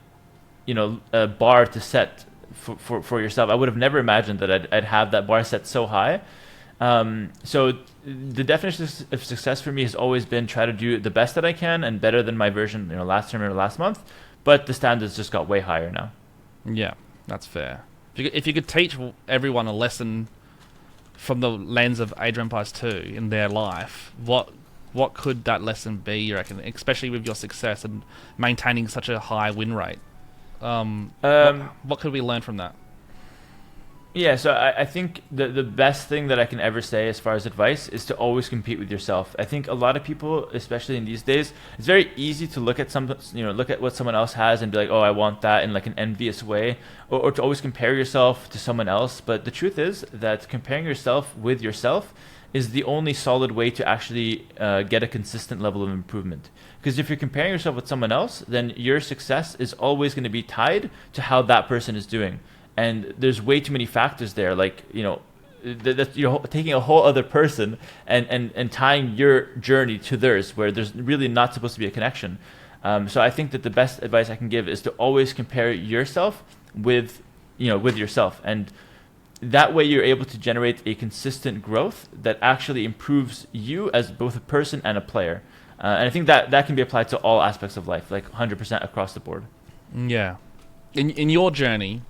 bar to set for yourself. I would have never imagined that I'd have that bar set so high. So the definition of success for me has always been try to do the best that I can and better than my version, last tournament or last month. But the standards just got way higher now. Yeah, that's fair. If you could teach everyone a lesson from the lens of Age of Empires 2 in their life, what could that lesson be, you reckon, especially with your success and maintaining such a high win rate? What could we learn from that? Yeah, so I think the best thing that I can ever say as far as advice is to always compete with yourself. I think a lot of people, especially in these days, it's very easy to look at look at what someone else has and be like, oh, I want that, in like an envious way, or to always compare yourself to someone else. But the truth is that comparing yourself with yourself is the only solid way to actually get a consistent level of improvement. Because if you're comparing yourself with someone else, then your success is always going to be tied to how that person is doing. And there's way too many factors there, like, that you're taking a whole other person and tying your journey to theirs, where there's really not supposed to be a connection. So I think that the best advice I can give is to always compare yourself with yourself. And that way you're able to generate a consistent growth that actually improves you as both a person and a player. And I think that can be applied to all aspects of life, like 100% across the board. Yeah. In your journey,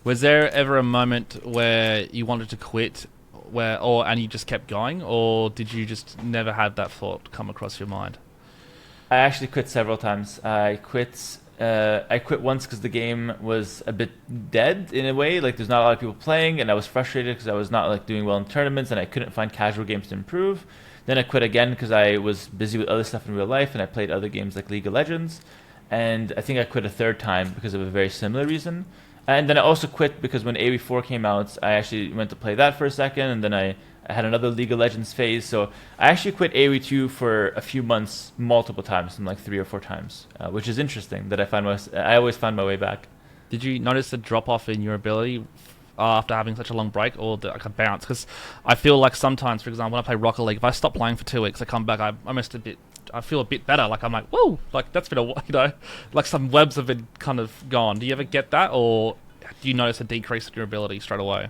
was there ever a moment where you wanted to quit, and you just kept going, or did you just never have that thought come across your mind? I actually quit several times. I quit once because the game was a bit dead in a way. Like, there's not a lot of people playing, and I was frustrated because I was not like doing well in tournaments, and I couldn't find casual games to improve. Then I quit again because I was busy with other stuff in real life, and I played other games like League of Legends. And I think I quit a third time because of a very similar reason. And then I also quit because when AoE4 came out, I actually went to play that for a second, and then I had another League of Legends phase. So I actually quit AoE2 for a few months, multiple times, like 3 or 4 times, which is interesting that I always find my way back. Did you notice a drop-off in your ability after having such a long break, or like a bounce? Because I feel like sometimes, for example, when I play Rocket League, if I stop playing for 2 weeks, I come back, I'm almost a bit I feel a bit better. Like I'm like, whoa, like that's been like some webs have been kind of gone. Do you ever get that, or do you notice a decrease in your ability straight away?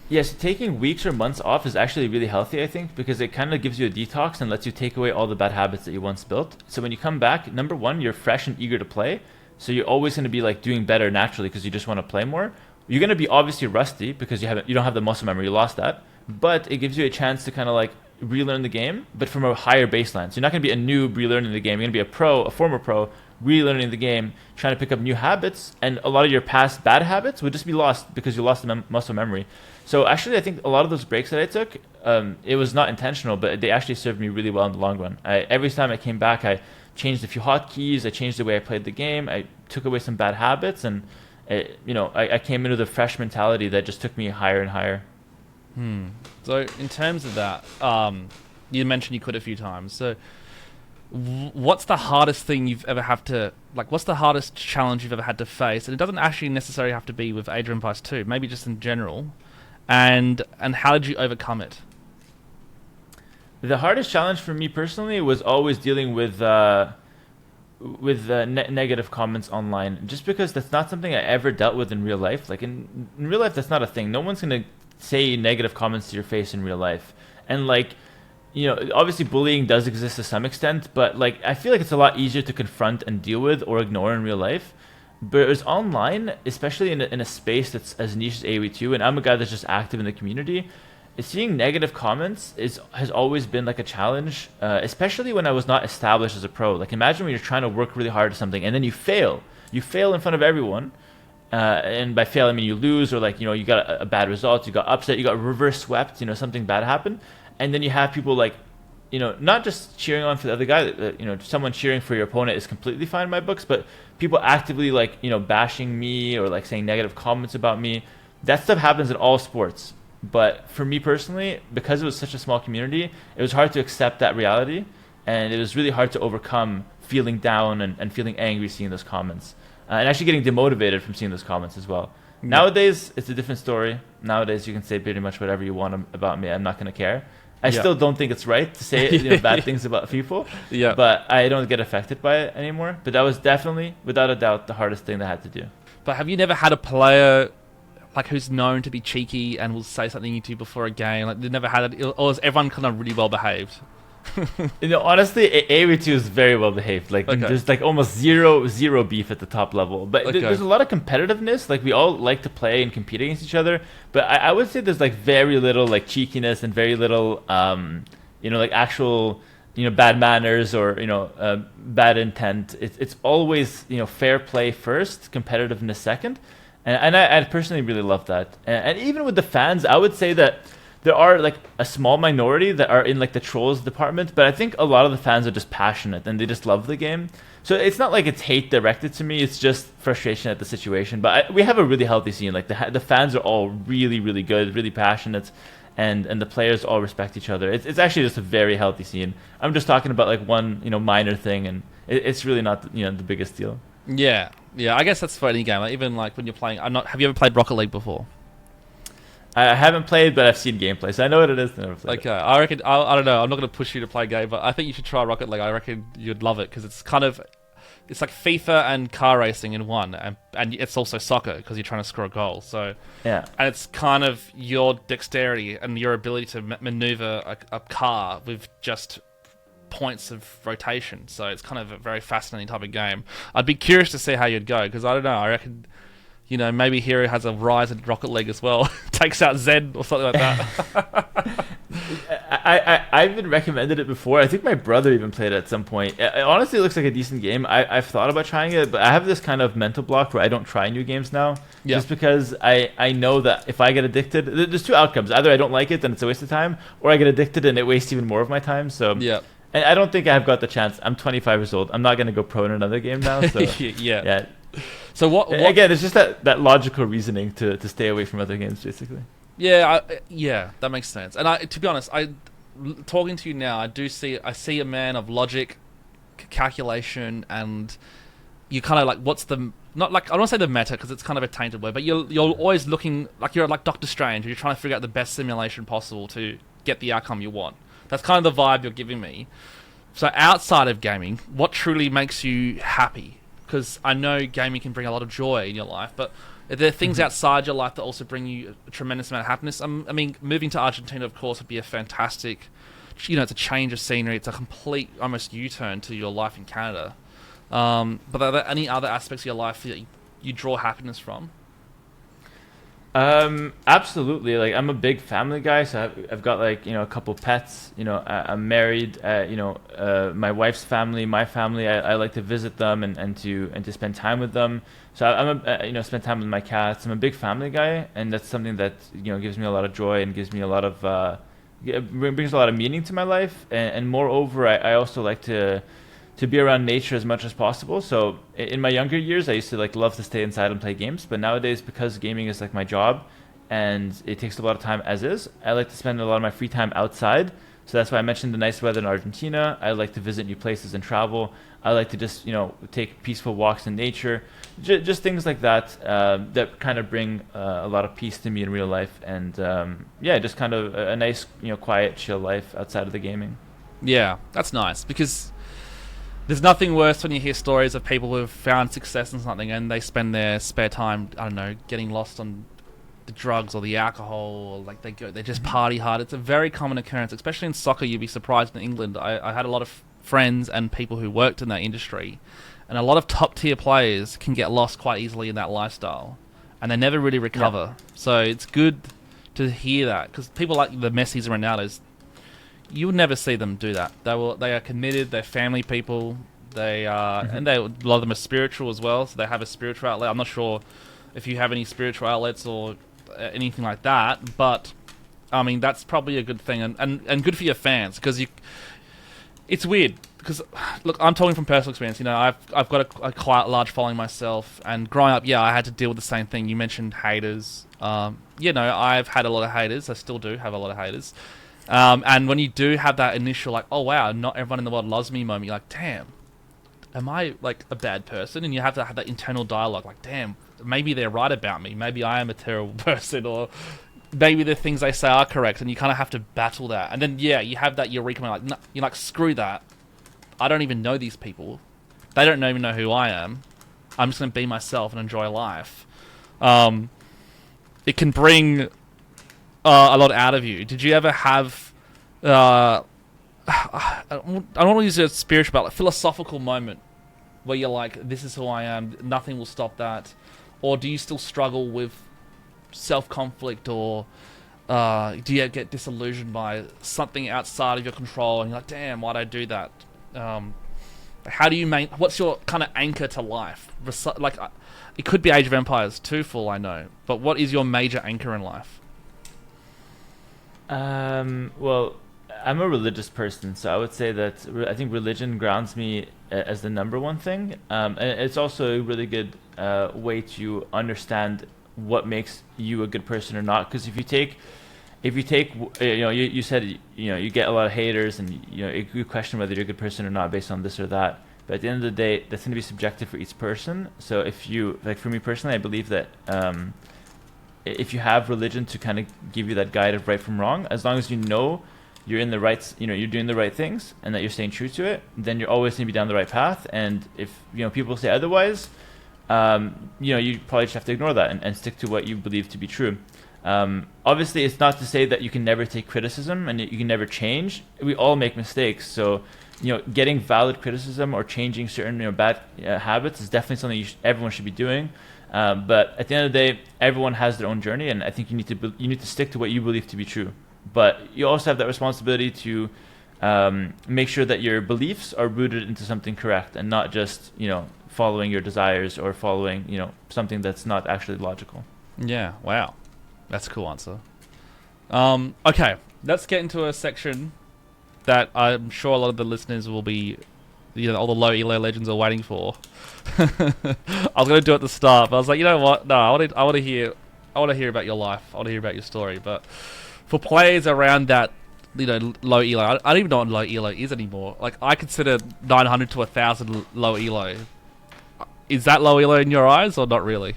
Yes, taking weeks or months off is actually really healthy, I think, because it kind of gives you a detox and lets you take away all the bad habits that you once built. So when you come back, number one, you're fresh and eager to play. So you're always going to be like doing better naturally because you just want to play more. You're going to be obviously rusty because you don't have the muscle memory, you lost that. But it gives you a chance to kind of like relearn the game, but from a higher baseline. So you're not going to be a noob relearning the game. You're going to be a former pro, relearning the game, trying to pick up new habits, and a lot of your past bad habits would just be lost because you lost the muscle memory. So actually, I think a lot of those breaks that I took, it was not intentional, but they actually served me really well in the long run. Every time I came back, I changed a few hotkeys, I changed the way I played the game, I took away some bad habits, and I came into the fresh mentality that just took me higher and higher. So in terms of that, you mentioned you quit a few times. So what's the hardest thing you've ever had to, like, what's the hardest challenge you've ever had to face? And it doesn't actually necessarily have to be with Age of Empires 2, maybe just in general. And how did you overcome it? The hardest challenge for me personally was always dealing with negative comments online, just because that's not something I ever dealt with in real life. Like in real life, that's not a thing. No one's gonna say negative comments to your face in real life. And like, obviously bullying does exist to some extent, but like I feel like it's a lot easier to confront and deal with or ignore in real life. But it was online, especially in a space that's as niche as AoE2, and I'm a guy that's just active in the community. Seeing negative comments has always been like a challenge, especially when I was not established as a pro. Like imagine when you're trying to work really hard at something and then you fail. You fail in front of everyone. And by fail, I mean you lose, or like, you got a bad result, you got upset, you got reverse swept, something bad happened. And then you have people like, not just cheering on for the other guy, someone cheering for your opponent is completely fine in my books, but people actively like, bashing me or like saying negative comments about me. That stuff happens in all sports. But for me personally, because it was such a small community, it was hard to accept that reality. And it was really hard to overcome feeling down and feeling angry seeing those comments. And actually getting demotivated from seeing those comments as well. Yeah. Nowadays, it's a different story. Nowadays, you can say pretty much whatever you want about me. I'm not going to care. I still don't think it's right to say bad things about people. Yeah. But I don't get affected by it anymore. But that was definitely, without a doubt, the hardest thing that I had to do. But have you never had a player like who's known to be cheeky and will say something to you before a game? Like, they never had it, or is everyone kind of really well behaved? Honestly, AoE2 is very well behaved. Like, there's like almost zero beef at the top level. But there's a lot of competitiveness. Like, we all like to play and compete against each other. But I would say there's like very little like cheekiness and very little, like actual, bad manners or bad intent. It's always fair play first, competitiveness second, and I personally really love that. And even with the fans, I would say that there are like a small minority that are in like the trolls department, but I think a lot of the fans are just passionate and they just love the game. So it's not like it's hate directed to me, it's just frustration at the situation. But we have a really healthy scene. Like the fans are all really, really good, really passionate, and the players all respect each other. It's actually just a very healthy scene. I'm just talking about like one minor thing, and it's really not the biggest deal. Yeah, I guess that's for any game. Like, even like when you're playing, have you ever played Rocket League before? I haven't played, but I've seen gameplay, so I know what it is. Okay, I reckon, I don't know, I'm not going to push you to play a game, but I think you should try Rocket League. I reckon you'd love it, because it's like FIFA and car racing in one, and it's also soccer, because you're trying to score a goal, so... Yeah. And it's kind of your dexterity and your ability to maneuver a car with just points of rotation, so it's kind of a very fascinating type of game. I'd be curious to see how you'd go, because I don't know, I reckon... maybe Hera has a rise in Rocket League as well. Takes out Zed or something like that. I've been recommended it before. I think my brother even played it at some point. It honestly looks like a decent game. I've thought about trying it, but I have this kind of mental block where I don't try new games now. Yeah. Just because I know that if I get addicted, there's two outcomes. Either I don't like it, then it's a waste of time, or I get addicted and it wastes even more of my time. So yeah. And I don't think I've got the chance. I'm 25 years old. I'm not going to go pro in another game now. So yeah. So what again? It's just that logical reasoning to stay away from other games, basically. Yeah, that makes sense. And to be honest, talking to you now, I see a man of logic, calculation, and you kind of like what's the not like I don't want to say the meta because it's kind of a tainted word, but you're always looking like you're like Doctor Strange. You're trying to figure out the best simulation possible to get the outcome you want. That's kind of the vibe you're giving me. So outside of gaming, what truly makes you happy? Because I know gaming can bring a lot of joy in your life, but are there things outside your life that also bring you a tremendous amount of happiness? I mean, moving to Argentina, of course, would be a fantastic, it's a change of scenery. It's a complete, almost U-turn to your life in Canada. But are there any other aspects of your life that you draw happiness from? Absolutely. Like, I'm a big family guy, so I've got like, a couple pets. I'm married. My wife's family, my family. I like to visit them and to spend time with them. So spend time with my cats. I'm a big family guy, and that's something that gives me a lot of joy and gives me a lot of brings a lot of meaning to my life. And moreover, I also like to be around nature as much as possible. So in my younger years, I used to like love to stay inside and play games. But nowadays, because gaming is like my job and it takes a lot of time as is, I like to spend a lot of my free time outside. So that's why I mentioned the nice weather in Argentina. I like to visit new places and travel. I like to just take peaceful walks in nature, just things like that that kind of bring a lot of peace to me in real life. And just kind of a nice quiet, chill life outside of the gaming. Yeah, that's nice, because there's nothing worse when you hear stories of people who have found success in something and they spend their spare time, I don't know, getting lost on the drugs or the alcohol, or like they just party hard. It's a very common occurrence, especially in soccer. You'd be surprised in England. I had a lot of friends and people who worked in that industry, and a lot of top tier players can get lost quite easily in that lifestyle, and they never really recover. Yeah. So it's good to hear that, because people like the Messis and Ronaldos, you would never see them do that. They are committed. They're family people. They are, and a lot of them are spiritual as well. So they have a spiritual outlet. I'm not sure if you have any spiritual outlets or anything like that, but I mean that's probably a good thing, and good for your fans, because it's weird, because look, I'm talking from personal experience. I've got a quite large following myself, and growing up, I had to deal with the same thing. You mentioned haters. I've had a lot of haters. I still do have a lot of haters. And when you do have that initial, like, oh wow, not everyone in the world loves me moment, you're like, damn, am I like a bad person? And you have to have that internal dialogue, like, damn, maybe they're right about me. Maybe I am a terrible person, or maybe the things they say are correct. And you kind of have to battle that. And then, you have that eureka moment, like, you're like, screw that. I don't even know these people. They don't even know who I am. I'm just going to be myself and enjoy life. It can bring a lot out of you. Did you ever have I don't want to use a spiritual, but like philosophical moment where you're like, this is who I am, nothing will stop that? Or do you still struggle with self-conflict, or do you get disillusioned by something outside of your control and you're like, damn, why'd I do that? How do you what's your kind of anchor to life? Like, it could be Age of Empires 2 full, I know, but what is your major anchor in life? Well, I'm a religious person, so I would say that I think religion grounds me as the number one thing. And it's also a really good way to understand what makes you a good person or not. Because if you take, you said, you get a lot of haters, and you question whether you're a good person or not based on this or that. But at the end of the day, that's going to be subjective for each person. So if you, like, for me personally, I believe that if you have religion to kind of give you that guide of right from wrong, as long as you're in the right, you're doing the right things and that you're staying true to it, then you're always going to be down the right path. And if people say otherwise, you probably just have to ignore that and stick to what you believe to be true. Obviously, it's not to say that you can never take criticism and you can never change. We all make mistakes, so getting valid criticism or changing certain bad habits is definitely something everyone should be doing. But at the end of the day, everyone has their own journey, and I think you need to stick to what you believe to be true. But you also have that responsibility to make sure that your beliefs are rooted into something correct, and not just following your desires or following something that's not actually logical. Yeah. Wow, that's a cool answer. Okay, let's get into a section that I'm sure a lot of the listeners will be, all the low elo legends are waiting for. I was going to do it at the start, but I was like, you know what? No, I want to hear about your life. I want to hear about your story. But for players around that, low elo, I don't even know what low elo is anymore. Like, I consider 900 to 1,000 low elo. Is that low elo in your eyes, or not really?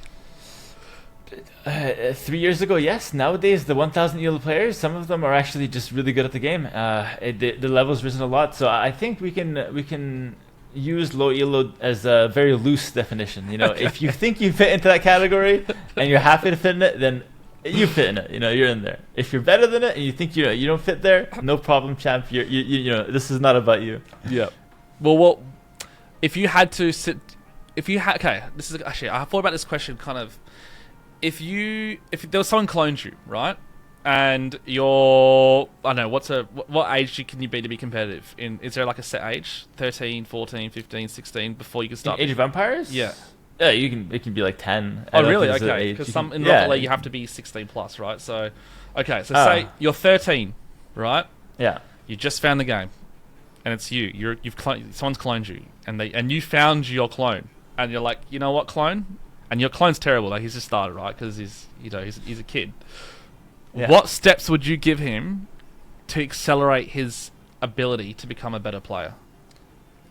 3 years ago, yes. Nowadays, the 1,000 ELO players, some of them are actually just really good at the game. The level's risen a lot, so I think we can use low ELO as a very loose definition. If you think you fit into that category and you're happy to fit in it, then you fit in it. You're in there. If you're better than it and you think you don't fit there, no problem, champ. This is not about you. Yeah. Well, if you had to sit, okay, this is actually I thought about this question kind of. If there was someone cloned you, right, and you're, I don't know, what age can you be to be competitive? Is there like a set age? 13, 14, 15, 16 before you can start? Age of Empires? Yeah. Yeah, it can be like 10. Oh, really? Okay. Because in Rocket League you have to be 16 plus, right? So, okay. So say you're 13, right? Yeah. You just found the game, and it's you. Someone's cloned you, and you found your clone, and you're like, you know what, clone? And your clone's terrible. Like, he's just started, right? Because he's a kid. Yeah. What steps would you give him to accelerate his ability to become a better player?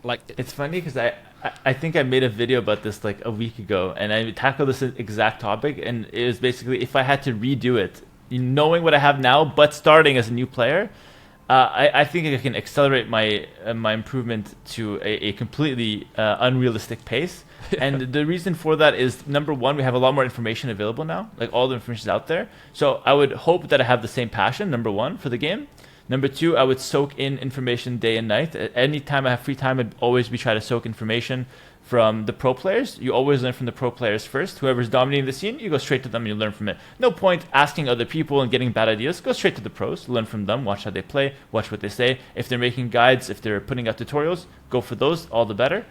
Like, it's funny because I think I made a video about this like a week ago, and I tackled this exact topic, and it was basically if I had to redo it, knowing what I have now, but starting as a new player, I think I can accelerate my improvement to a completely unrealistic pace. Yeah. And the reason for that is, number one, we have a lot more information available now. Like, all the information is out there. So I would hope that I have the same passion, number one, for the game. Number two, I would soak in information day and night. Anytime I have free time, I'd always be trying to soak information from the pro players. You always learn from the pro players first. Whoever's dominating the scene, you go straight to them and you learn from it. No point asking other people and getting bad ideas. Go straight to the pros, learn from them, watch how they play, watch what they say. If they're making guides, if they're putting out tutorials, go for those, all the better.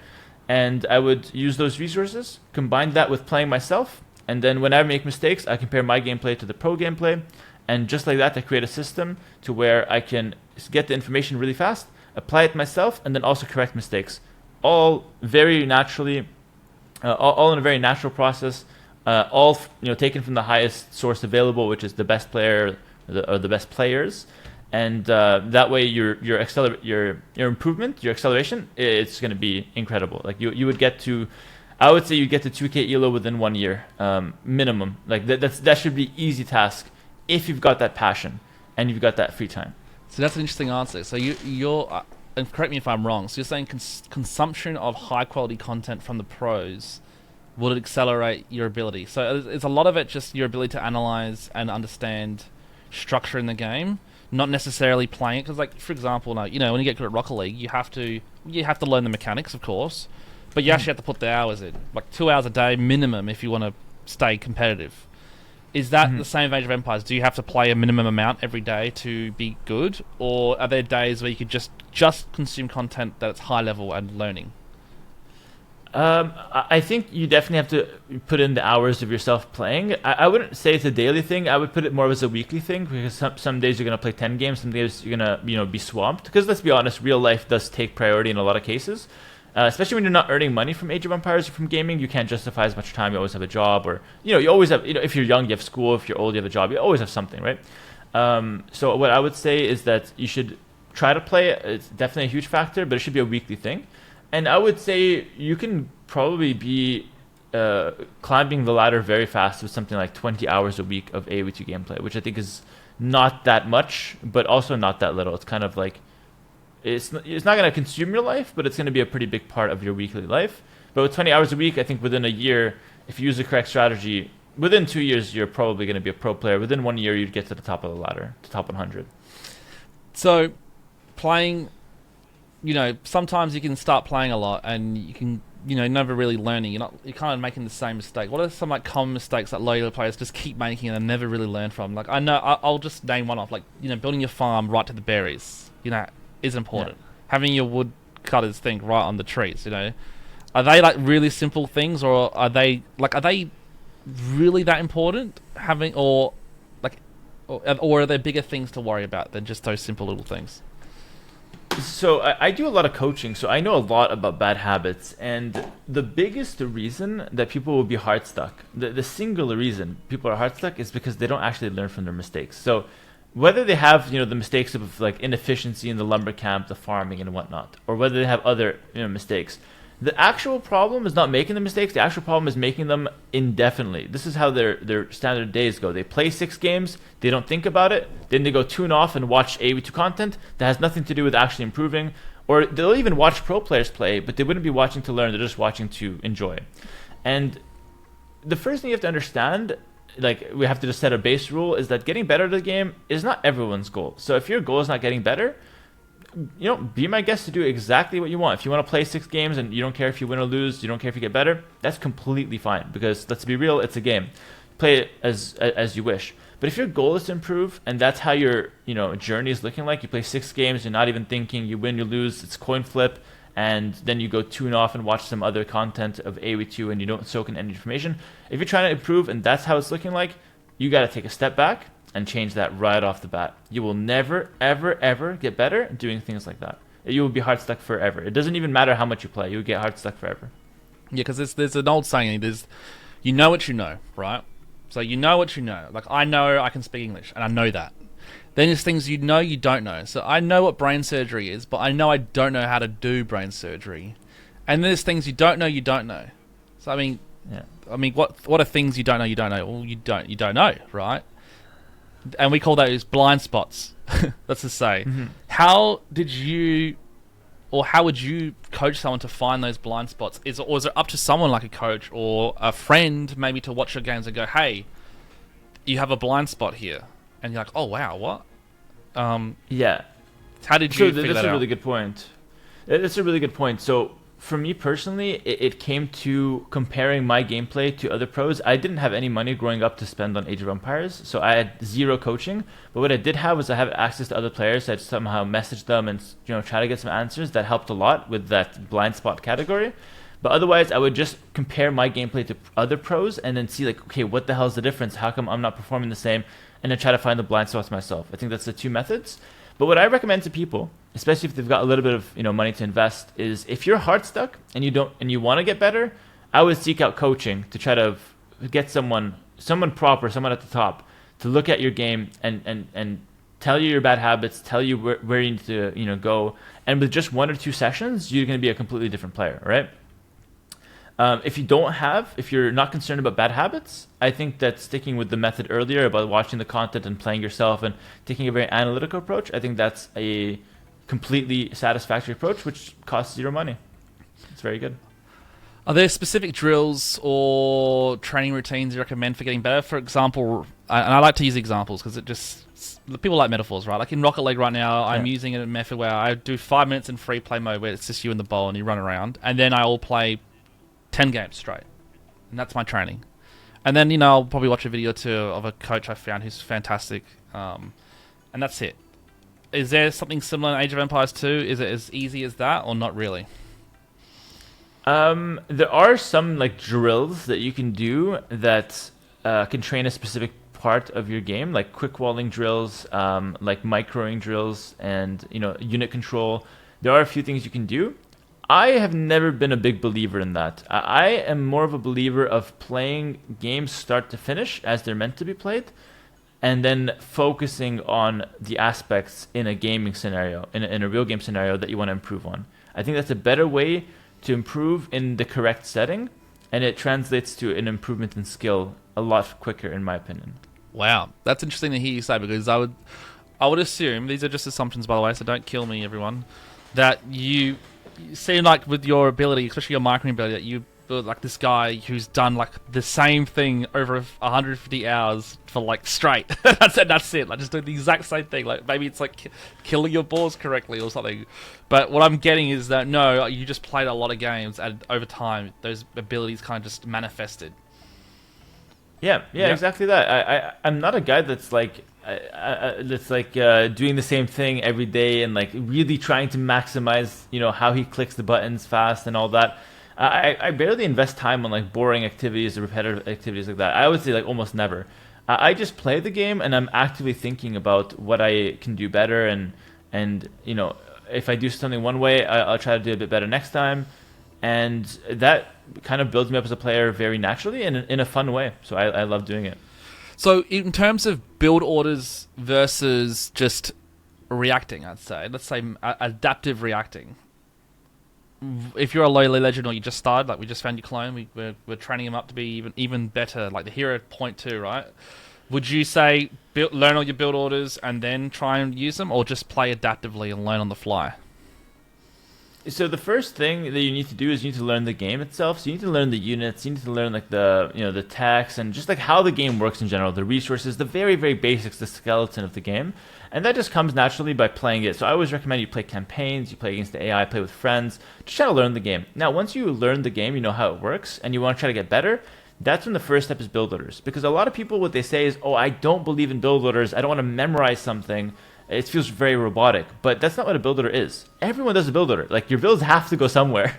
And I would use those resources, combine that with playing myself, and then when I make mistakes, I compare my gameplay to the pro gameplay, and just like that, I create a system to where I can get the information really fast, apply it myself, and then also correct mistakes. All very naturally, all in a very natural process, all taken from the highest source available, which is the best player or the best players. And that way, your improvement, your acceleration, it's going to be incredible. Like you would get to, I would say you get to 2K ELO within 1 year minimum. Like that should be easy task if you've got that passion and you've got that free time. So that's an interesting answer. So you're, and correct me if I'm wrong. So you're saying consumption of high quality content from the pros would accelerate your ability. So is a lot of it just your ability to analyze and understand structure in the game? Not necessarily playing it, because, like, for example, when you get good at Rocket League, you have to learn the mechanics, of course, but you actually have to put the hours in, like 2 hours a day minimum if you want to stay competitive. Is that the same with Age of Empires? Do you have to play a minimum amount every day to be good, or are there days where you could just consume content that's high level and learning? I think you definitely have to put in the hours of yourself playing. I wouldn't say it's a daily thing. I would put it more as a weekly thing, because some days you're going to play 10 games, some days you're going to be swamped. Because let's be honest, real life does take priority in a lot of cases. Especially when you're not earning money from Age of Empires or from gaming, you can't justify as much time. You always have a job, or you always have. If you're young, you have school. If you're old, you have a job. You always have something, right? So what I would say is that you should try to play. It's definitely a huge factor, but it should be a weekly thing. And I would say you can probably be climbing the ladder very fast with something like 20 hours a week of AoE2 gameplay, which I think is not that much, but also not that little. It's kind of like, it's not going to consume your life, but it's going to be a pretty big part of your weekly life. But with 20 hours a week, I think within a year, if you use the correct strategy, within 2 years, you're probably going to be a pro player. Within 1 year, you'd get to the top of the ladder, to top 100. So, playing, sometimes you can start playing a lot and you can, never really learning. You're kind of making the same mistake. What are some common mistakes that low players just keep making and they never really learn from? Like, I know, I'll just name one off. Like, building your farm right to the berries, is important. Yeah. Having your wood cutters thing right on the trees, Are they like really simple things, or are they really that important? Or are there bigger things to worry about than just those simple little things? So I do a lot of coaching, so I know a lot about bad habits, and the biggest reason that people will be hard stuck, the singular reason people are hard stuck, is because they don't actually learn from their mistakes. So whether they have the mistakes of like inefficiency in the lumber camp, the farming and whatnot, or whether they have other mistakes, The actual problem is not making the mistakes. The actual problem is making them indefinitely. This is how their standard days go. They play 6 games, they don't think about it, then they go tune off and watch AoE2 content that has nothing to do with actually improving. Or they'll even watch pro players play, but they wouldn't be watching to learn, they're just watching to enjoy. And the first thing you have to understand, like we have to just set a base rule, is that getting better at the game is not everyone's goal. So if your goal is not getting better, be my guest to do exactly what you want. If you want to play 6 games and you don't care if you win or lose, you don't care if you get better, that's completely fine. Because let's be real, it's a game. Play it as you wish. But if your goal is to improve, and that's how your journey is looking like, you play 6 games, you're not even thinking, you win, you lose, it's coin flip, and then you go tune off and watch some other content of AoE2 and you don't soak in any information. If you're trying to improve and that's how it's looking like, you got to take a step back and change that right off the bat. You will never, ever, ever get better doing things like that. You will be hard stuck forever. It doesn't even matter how much you play. You'll get hard stuck forever. Yeah, because there's an old saying, you know what you know, right? So you know what you know. Like, I know I can speak English, and I know that. Then there's things you know you don't know. So I know what brain surgery is, but I know I don't know how to do brain surgery. And there's things you don't know you don't know. So I mean, what are things you don't know you don't know? Well, you don't know, right? And we call those blind spots. Let's just say. Mm-hmm. How would you coach someone to find those blind spots? Or is it up to someone like a coach or a friend maybe to watch your games and go, hey, you have a blind spot here? And you're like, oh, wow, what? Yeah. How did you figure that out? That's a really good point. That's a really good point. So for me personally, it came to comparing my gameplay to other pros. I didn't have any money growing up to spend on Age of Empires, so I had 0 coaching. But what I did have was I had access to other players. I'd somehow message them and try to get some answers. That helped a lot with that blind spot category. But otherwise, I would just compare my gameplay to other pros and then see, like, okay, what the hell is the difference? How come I'm not performing the same? And then try to find the blind spots myself. I think that's the 2 methods. But what I recommend to people, especially if they've got a little bit of money to invest, is if you're hard stuck and you want to get better, I would seek out coaching to try to get someone proper, someone at the top, to look at your game and tell you your bad habits, tell you where you need to go. And with just 1 or 2 sessions, you're going to be a completely different player, right? If you're not concerned about bad habits, I think that sticking with the method earlier about watching the content and playing yourself and taking a very analytical approach, I think that's a completely satisfactory approach, which costs 0 money. It's very good. Are there specific drills or training routines you recommend for getting better? For example, and I like to use examples because people like metaphors, right? Like in Rocket League right now, I'm using a method where I do 5 minutes in free play mode where it's just you and the ball and you run around, and then I will play 10 games straight. And that's my training. And then, I'll probably watch a video or 2 of a coach I found who's fantastic. And that's it. Is there something similar in Age of Empires 2? Is it as easy as that or not really? There are some drills that you can do that can train a specific part of your game, like quick walling drills, like microing drills, and unit control. There are a few things you can do. I have never been a big believer in that. I am more of a believer of playing games start to finish as they're meant to be played, and then focusing on the aspects in a gaming scenario, in a real game scenario that you want to improve on. I think that's a better way to improve in the correct setting, and it translates to an improvement in skill a lot quicker, in my opinion. Wow, that's interesting to hear you say, because I would assume, these are just assumptions by the way, so don't kill me everyone, that you seem like with your ability, especially your microing ability, that you like this guy who's done the same thing over 150 hours for straight. That's it. Just doing the exact same thing. Maybe it's killing your balls correctly or something. But what I'm getting is that no, you just played a lot of games, and over time those abilities kind of just manifested. Yeah, exactly that. I'm not a guy that's doing the same thing every day and really trying to maximize how he clicks the buttons fast and all that. I barely invest time on boring activities or repetitive activities like that. I would say almost never. I just play the game and I'm actively thinking about what I can do better, and if I do something one way, I'll try to do it a bit better next time, and that kind of builds me up as a player very naturally and in a fun way. So I love doing it. So in terms of build orders versus just reacting, let's say adaptive reacting, if you're a low legend or you just started, like we just found your clone, we're training him up to be even better, like the hero point 2, right? Would you say learn all your build orders and then try and use them, or just play adaptively and learn on the fly? So the first thing that you need to do is you need to learn the game itself. So you need to learn the units, you need to learn like the tax and just like how the game works in general, the resources, the very very basics, the skeleton of the game, and that just comes naturally by playing it. So I always recommend you play campaigns, you play against the AI, play with friends, just try to learn the game. Now once you learn the game, you know how it works, and you want to try to get better. That's when the first step is build orders, because a lot of people what they say is, oh, I don't believe in build orders, I don't want to memorize something. It feels very robotic, but that's not what a build order is. Everyone does a build order. Like your builds have to go somewhere.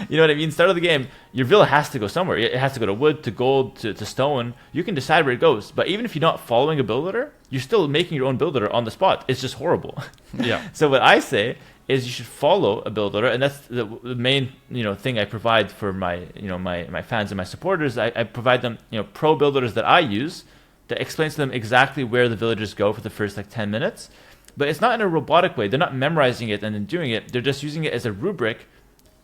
You know what I mean? Start of the game, your build has to go somewhere. It has to go to wood, to gold, to stone. You can decide where it goes. But even if you're not following a build order, you're still making your own build order on the spot. It's just horrible. Yeah. So what I say is you should follow a build order, and that's the main thing I provide for my my fans and my supporters. I provide them pro build orders that I use that explains to them exactly where the villagers go for the first like 10 minutes. But it's not in a robotic way. They're not memorizing it and then doing it. They're just using it as a rubric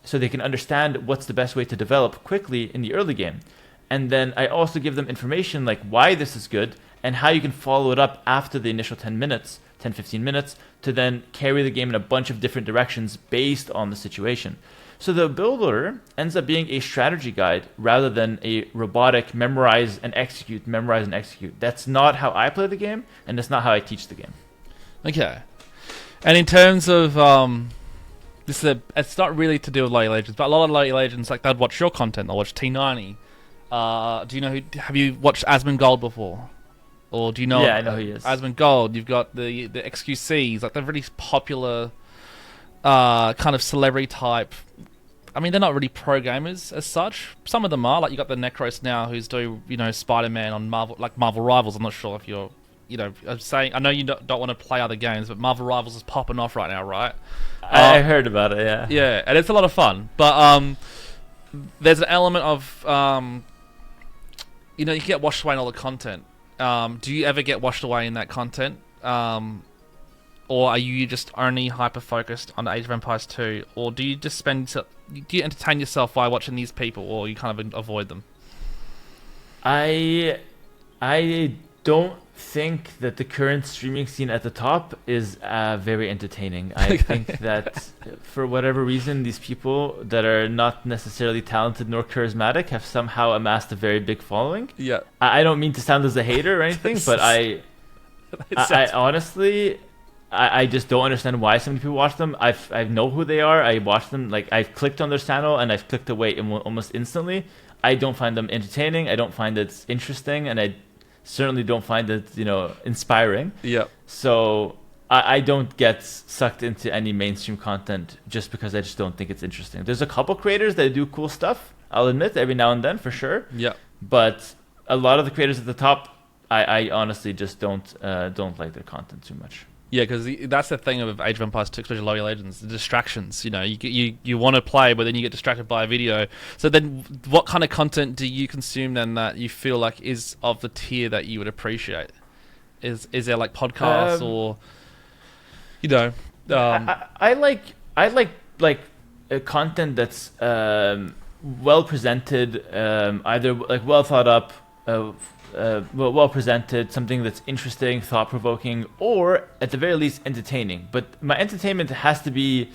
so they can understand what's the best way to develop quickly in the early game. And then I also give them information like why this is good and how you can follow it up after the initial 10 minutes, 10, 15 minutes, to then carry the game in a bunch of different directions based on the situation. So the build order ends up being a strategy guide rather than a robotic memorize and execute, memorize and execute. That's not how I play the game, and that's not how I teach the game. Okay. And in terms of it's not really to do with low legends, but a lot of low legends, like they'd watch your content, they'll watch T90. Do you know have you watched Asmongold before? Or do you know? Yeah, I know who he is. Asmongold. You've got the XQCs, like they're really popular, kind of celebrity type. I mean, they're not really pro gamers as such. Some of them are. Like you got the Necros now, who's doing Spider-Man on Marvel Rivals. I'm not sure if you're, I'm saying I know you don't want to play other games, but Marvel Rivals is popping off right now, right? I heard about it. Yeah. Yeah, and it's a lot of fun. But there's an element of you can get washed away in all the content. Do you ever get washed away in that content? Or are you just only hyper-focused on Age of Empires 2? Or do you just do you entertain yourself by watching these people, or you kind of avoid them? I don't think that the current streaming scene at the top is very entertaining. I think that for whatever reason, these people that are not necessarily talented nor charismatic have somehow amassed a very big following. Yeah. I don't mean to sound as a hater or anything, but I honestly... I just don't understand why so many people watch them. I know who they are. I watch them. Like I've clicked on their channel and I've clicked away almost instantly. I don't find them entertaining. I don't find it interesting, and I certainly don't find it inspiring. Yeah. So I don't get sucked into any mainstream content just because I just don't think it's interesting. There's a couple creators that do cool stuff, I'll admit, every now and then for sure. Yeah. But a lot of the creators at the top, I honestly just don't like their content too much. Yeah, because that's the thing of Age of Empires 2, especially Low Legends, the distractions. You want to play, but then you get distracted by a video. So then, what kind of content do you consume then that you feel like is of the tier that you would appreciate? Is there like podcasts or, I like content that's well presented, either like well thought up. Well presented, something that's interesting, thought-provoking, or at the very least entertaining. But my entertainment has to be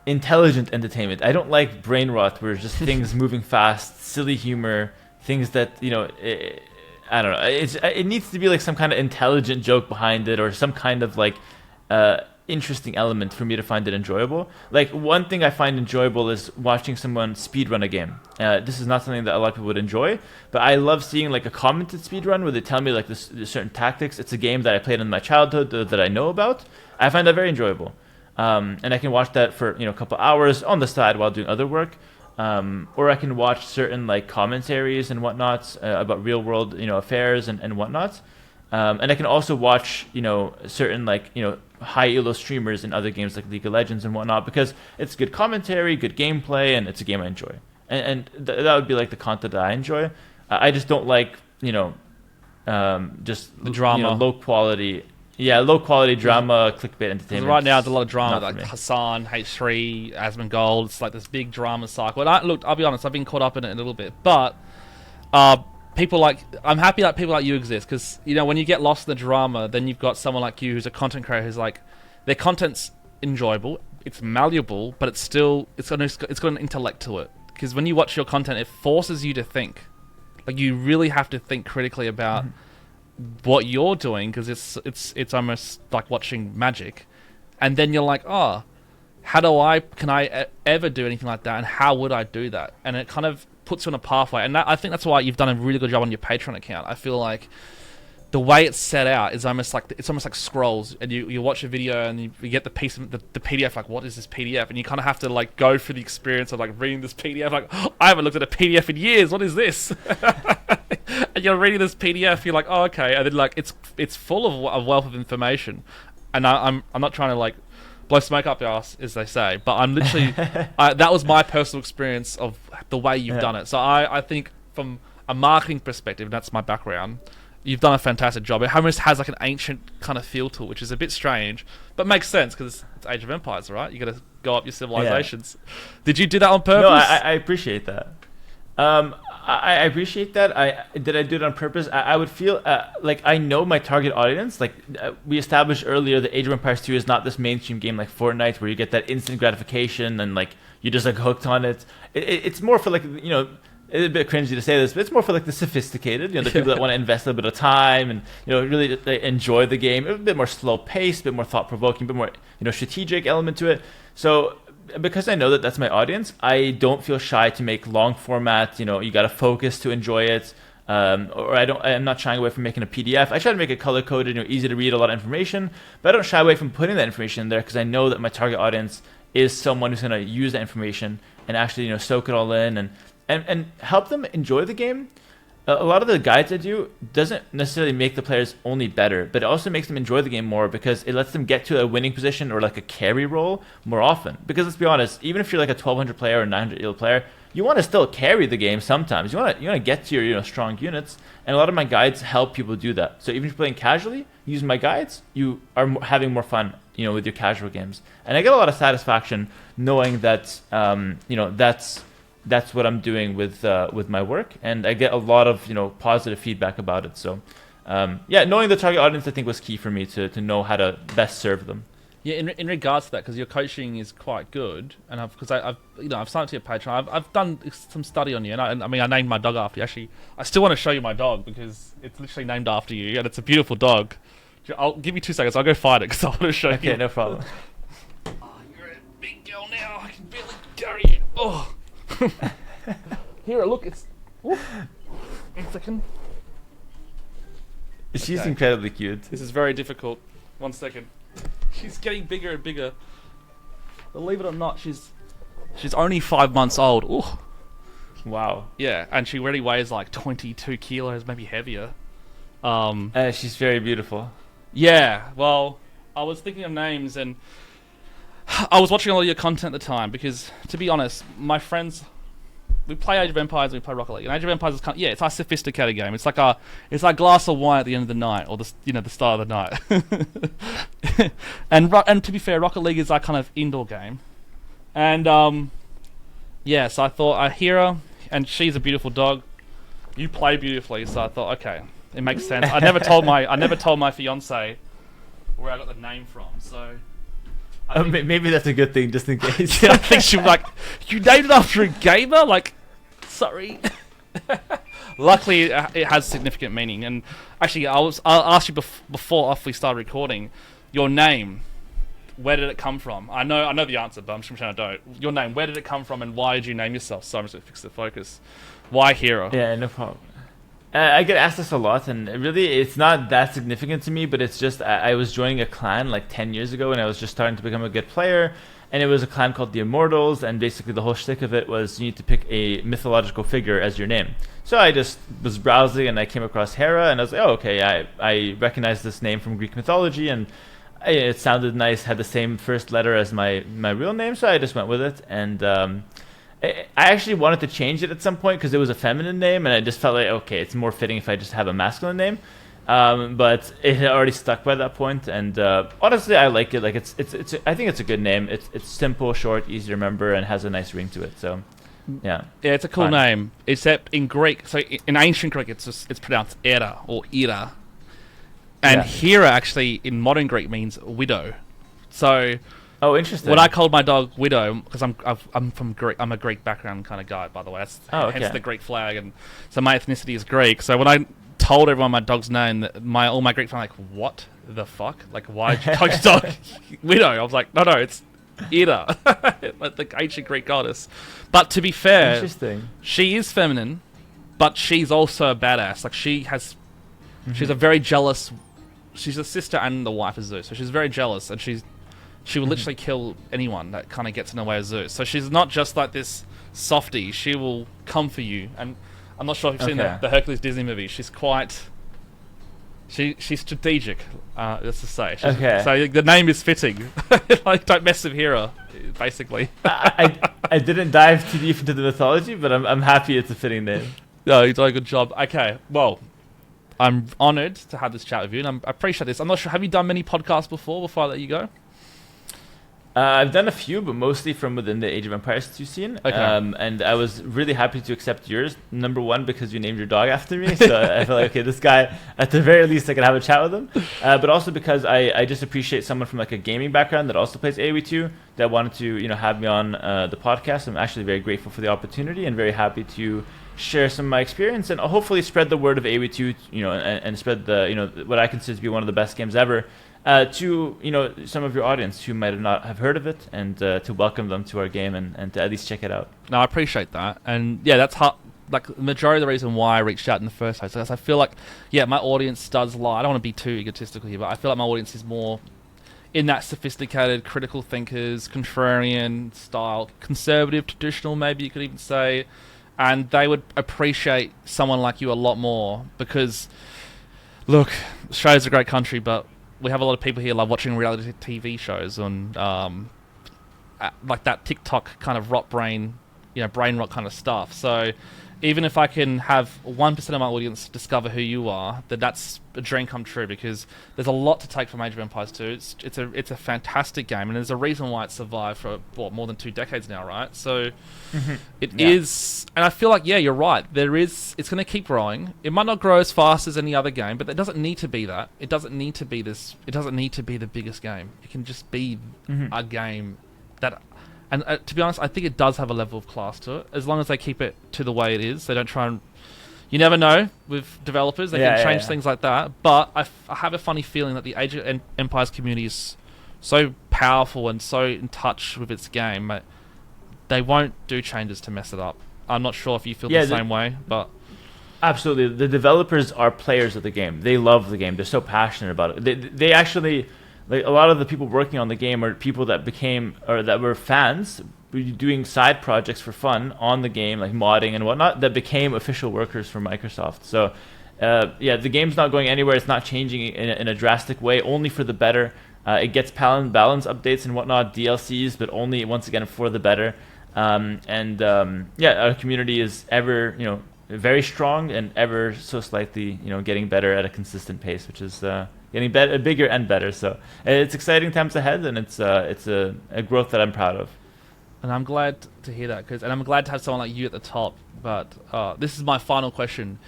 intelligent entertainment. I don't like brain rot where it's just things moving fast, silly humor, things that I don't know. It needs to be like some kind of intelligent joke behind it, or some kind of like interesting element for me to find it enjoyable. Like one thing I find enjoyable is watching someone speedrun a game. This is not something that a lot of people would enjoy, but I love seeing like a commented speedrun where they tell me like this certain tactics. It's a game that I played in my childhood that I know about. I find that very enjoyable, and I can watch that for a couple hours on the side while doing other work. Or I can watch certain like commentaries and whatnot about real world affairs and whatnot. And I can also watch certain like high elo streamers in other games like League of Legends and whatnot, because it's good commentary, good gameplay, and it's a game I enjoy. And that would be like the content that I enjoy. I just don't like just the drama, low quality. Yeah, low quality drama, clickbait Because entertainment. right now, there's a lot of drama, Not for like me. Hassan, H3, Asmongold. It's like this big drama cycle. And I'll be honest, I've been caught up in it a little bit. But I'm happy that people like you exist, because when you get lost in the drama, then you've got someone like you who's a content creator who's like, their content's enjoyable, it's malleable, but it's got an intellect to it. Because when you watch your content, it forces you to think. Like, you really have to think critically about what you're doing, because it's almost like watching magic. And then you're like, oh, can I ever do anything like that, and how would I do that? And it kind of puts you on a pathway, and I think that's why you've done a really good job on your Patreon account. I feel like the way it's set out is almost like scrolls, and you watch a video and you get the PDF, like, what is this PDF? And you kind of have to like go through the experience of like reading this PDF, like, oh, I haven't looked at a PDF in years, what is this? And you're reading this PDF, you're like, oh, okay, and then like it's full of a wealth of information. And I'm not trying to like blow smoke up your ass, as they say, but I'm literally that was my personal experience of the way you've done it. So I think from a marketing perspective, that's my background, you've done a fantastic job. It almost has like an ancient kind of feel to it, which is a bit strange, but makes sense because it's Age of Empires, right? You got to go up your civilizations. Yeah. Did you do that on purpose? No, I appreciate that. I appreciate that. Did I do it on purpose? I would feel like I know my target audience. Like we established earlier, the Age of Empires 2 is not this mainstream game like Fortnite where you get that instant gratification and like you just like hooked on it. It's more for like, it's a bit cringy to say this, but it's more for like the sophisticated, the people that want to invest a little bit of time and really enjoy the game. A bit more slow paced, a bit more thought provoking, a bit more strategic element to it. So because I know that that's my audience, I don't feel shy to make long format. You got to focus to enjoy it. Or I'm not shying away from making a PDF. I try to make it color coded, easy to read, a lot of information, but I don't shy away from putting that information in there because I know that my target audience is someone who's going to use that information and actually soak it all in and help them enjoy the game. A lot of the guides I do doesn't necessarily make the players only better, but it also makes them enjoy the game more because it lets them get to a winning position or like a carry role more often. Because let's be honest, even if you're like a 1200 player or 900 elo player, you want to still carry the game sometimes. You want to get to your strong units, and a lot of my guides help people do that. So even if you're playing casually, using my guides, you are having more fun, with your casual games. And I get a lot of satisfaction knowing that, that's what I'm doing with my work, and I get a lot of positive feedback about it. So, knowing the target audience I think was key for me to know how to best serve them. Yeah, in regards to that, because your coaching is quite good, and I've signed up to your Patreon. I've done some study on you, and I named my dog after you. Actually, I still want to show you my dog because it's literally named after you, and it's a beautiful dog. I'll give you 2 seconds. I'll go find it because I want to show you. Okay, no problem. Oh, you're a big girl now. I can barely carry you. Oh. Hera, look, it's... One second. She's Okay. incredibly cute. This is very difficult. 1 second. She's getting bigger and bigger. Believe it or not, she's only 5 months old. Ooh. Wow. Yeah, and she already weighs like 22 kilos, maybe heavier. She's very beautiful. Yeah, well, I was thinking of names, and I was watching all of your content at the time because, to be honest, my friends, we play Age of Empires and we play Rocket League. And Age of Empires is it's a sophisticated game. It's like a glass of wine at the end of the night, or the start of the night. and to be fair, Rocket League is our kind of indoor game. And so I thought Hera, and she's a beautiful dog. You play beautifully, so I thought, okay, it makes sense. I never told my fiance where I got the name from, so. Maybe that's a good thing, just in case. I think she was like, you named it after a gamer? Like, sorry. Luckily, it has significant meaning. And actually, I'll ask you before we start recording, your name. Where did it come from? I know the answer, but I'm just pretending I don't. Your name, where did it come from, and why did you name yourself? So I'm just going to fix the focus. Why Hera? Yeah, no problem. I get asked this a lot, and really, it's not that significant to me, but it's just I was joining a clan like 10 years ago, and I was just starting to become a good player, and it was a clan called the Immortals, and basically the whole shtick of it was you need to pick a mythological figure as your name. So I just was browsing, and I came across Hera, and I was like, oh, okay, I recognize this name from Greek mythology, and it sounded nice, had the same first letter as my real name, so I just went with it, and I actually wanted to change it at some point because it was a feminine name, and I just felt like, okay, it's more fitting if I just have a masculine name. But it had already stuck by that point, and honestly, I like it. Like it's I think it's a good name. It's simple, short, easy to remember, and has a nice ring to it. So, yeah. Yeah, it's a cool Fun. name. Except in Greek, so in ancient Greek, it's pronounced Hera or Ira, and Yeah. Hera actually in modern Greek means widow. So Oh, interesting. when I called my dog Widow, because I'm from Greek, I'm a Greek background kind of guy, by the way. That's hence okay. the Greek flag, and so my ethnicity is Greek. So when I told everyone my dog's name, all my Greek friends were like, what the fuck? Like, why did you call your dog Widow? I was like, no, it's Ida, like the ancient Greek goddess. But to be fair, Interesting. she is feminine, but she's also a badass. Like she's a very jealous. She's a sister and the wife of Zeus, so she's very jealous, and she will literally kill anyone that kind of gets in the way of Zeus. So she's not just like this softie. She will come for you. And I'm not sure if you've seen Okay. the Hercules Disney movie. She's quite... She's strategic, let's just say. Okay. So the name is fitting. Like, don't mess with Hera, basically. I didn't dive too deep into the mythology, but I'm happy it's a fitting name. No, you did a good job. Okay, well, I'm honoured to have this chat with you, and I appreciate this. I'm not sure, have you done many podcasts before I let you go? I've done a few, but mostly from within the Age of Empires 2 scene. Okay. And I was really happy to accept yours. Number one, because you named your dog after me. So I felt like, okay, this guy, at the very least, I could have a chat with him. But also because I just appreciate someone from like a gaming background that also plays AoE2 that wanted to, have me on the podcast. I'm actually very grateful for the opportunity and very happy to share some of my experience and hopefully spread the word of AoE2, and spread the, what I consider to be one of the best games ever. To some of your audience who might not have heard of it, and to welcome them to our game and to at least check it out. No, I appreciate that, and yeah, that's like the majority of the reason why I reached out in the first place. Because I feel like, yeah, my audience does lie. I don't want to be too egotistical here, but I feel like my audience is more in that sophisticated, critical thinkers, contrarian style, conservative, traditional, maybe you could even say, and they would appreciate someone like you a lot more because, look, Australia's a great country, but we have a lot of people here love watching reality TV shows and like that TikTok kind of rot brain, brain rot kind of stuff. So even if I can have 1% of my audience discover who you are, then that's a dream come true because there's a lot to take from Age of Empires 2. It's a fantastic game, and there's a reason why it's survived for more than 2 decades now, right? So it is, and I feel like, yeah, you're right. It's going to keep growing. It might not grow as fast as any other game, but it doesn't need to be that. It doesn't need to be this. It doesn't need to be the biggest game. It can just be a game that. And to be honest, I think it does have a level of class to it, as long as they keep it to the way it is. They don't try and... You never know with developers. They can change things like that. But I have a funny feeling that the Age of Empires community is so powerful and so in touch with its game. They won't do changes to mess it up. I'm not sure if you feel the same way, but... Absolutely. The developers are players of the game. They love the game. They're so passionate about it. They actually... Like a lot of the people working on the game are people that became or that were fans doing side projects for fun on the game, like modding and whatnot, that became official workers for Microsoft. So, the game's not going anywhere. It's not changing in a drastic way, only for the better. It gets balance updates and whatnot, DLCs, but only once again for the better. Our community is ever, very strong and ever so slightly, getting better at a consistent pace, which is getting bigger and better. So it's exciting times ahead, and it's a growth that I'm proud of. And I'm glad to hear that, and I'm glad to have someone like you at the top. But this is my final question,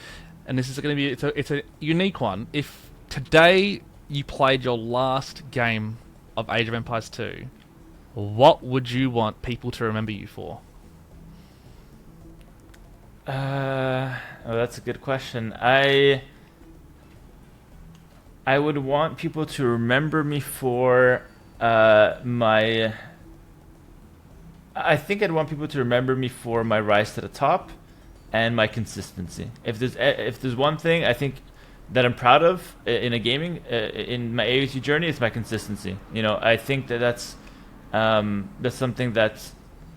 and this is going to be it's a unique one. If today you played your last game of Age of Empires 2, what would you want people to remember you for? That's a good question. I would want people to remember me for my... I think I'd want people to remember me for my rise to the top and my consistency. If there's one thing I think that I'm proud of in a gaming, in my AoE2 journey, it's my consistency. I think that's something that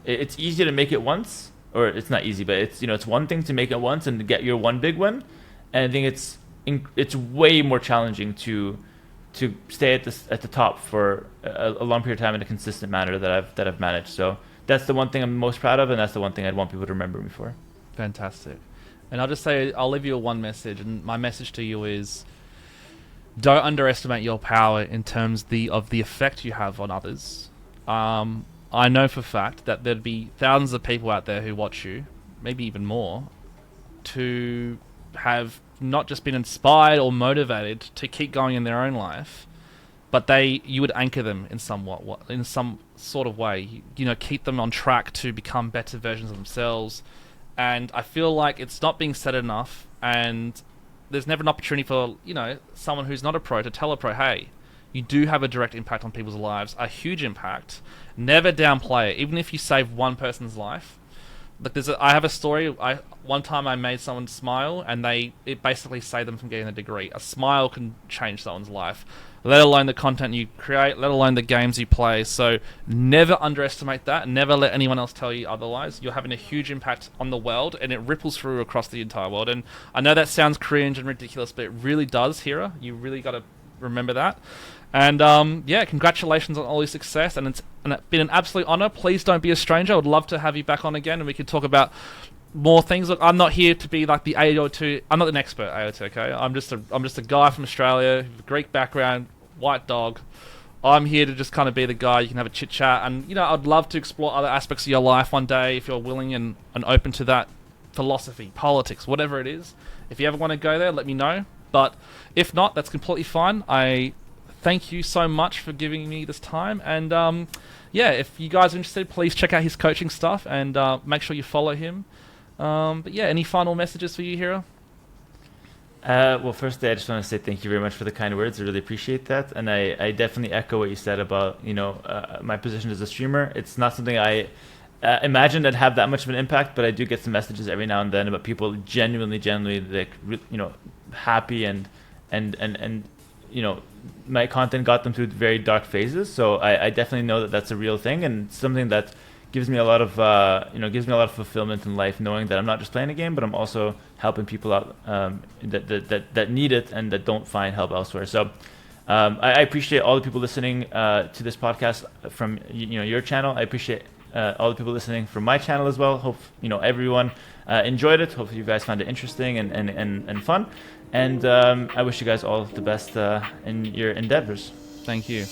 it's easy to make it once, or it's not easy, but it's one thing to make it once and to get your one big win, and I think it's way more challenging to stay at the top for a long period of time in a consistent manner that I've managed. So that's the one thing I'm most proud of, and that's the one thing I'd want people to remember me for. Fantastic. And I'll just say, I'll leave you one message, and my message to you is, don't underestimate your power in terms of the effect you have on others. I know for a fact that there'd be thousands of people out there who watch you, maybe even more, to have not just been inspired or motivated to keep going in their own life, but you would anchor them in in some sort of way. Keep them on track to become better versions of themselves. And I feel like it's not being said enough, and there's never an opportunity for someone who's not a pro to tell a pro, hey, you do have a direct impact on people's lives, a huge impact. Never downplay it, even if you save one person's life. Like I have a story. One time I made someone smile, and it basically saved them from getting a degree. A smile can change someone's life, let alone the content you create, let alone the games you play. So never underestimate that. Never let anyone else tell you otherwise. You're having a huge impact on the world, and it ripples through across the entire world. And I know that sounds cringe and ridiculous, but it really does, Hera. You really got to remember that. And yeah, congratulations on all your success, and it's been an absolute honor. Please don't be a stranger. I would love to have you back on again, and we could talk about more things. Look, I'm not here to be like the AoE2. I'm not an expert at AoE2. Okay, I'm just a guy from Australia, Greek background, white dog. I'm here to just kind of be the guy you can have a chit chat, and I'd love to explore other aspects of your life one day if you're willing and open to that. Philosophy, politics, whatever it is. If you ever want to go there, let me know. But if not, that's completely fine. I thank you so much for giving me this time, and yeah, if you guys are interested, please check out his coaching stuff, and make sure you follow him. But yeah, any final messages for you, Hera? Well, firstly, I just want to say thank you very much for the kind words. I really appreciate that, and I definitely echo what you said about my position as a streamer. It's not something I imagined I'd have that much of an impact, but I do get some messages every now and then about people genuinely like happy and my content got them through very dark phases. So I definitely know that that's a real thing, and something that gives me a lot of fulfillment in life, knowing that I'm not just playing a game, but I'm also helping people out that need it and that don't find help elsewhere. So I appreciate all the people listening to this podcast from your channel. I appreciate all the people listening from my channel as well. Hope everyone enjoyed it. Hopefully you guys found it interesting and fun. And I wish you guys all the best in your endeavors. Thank you.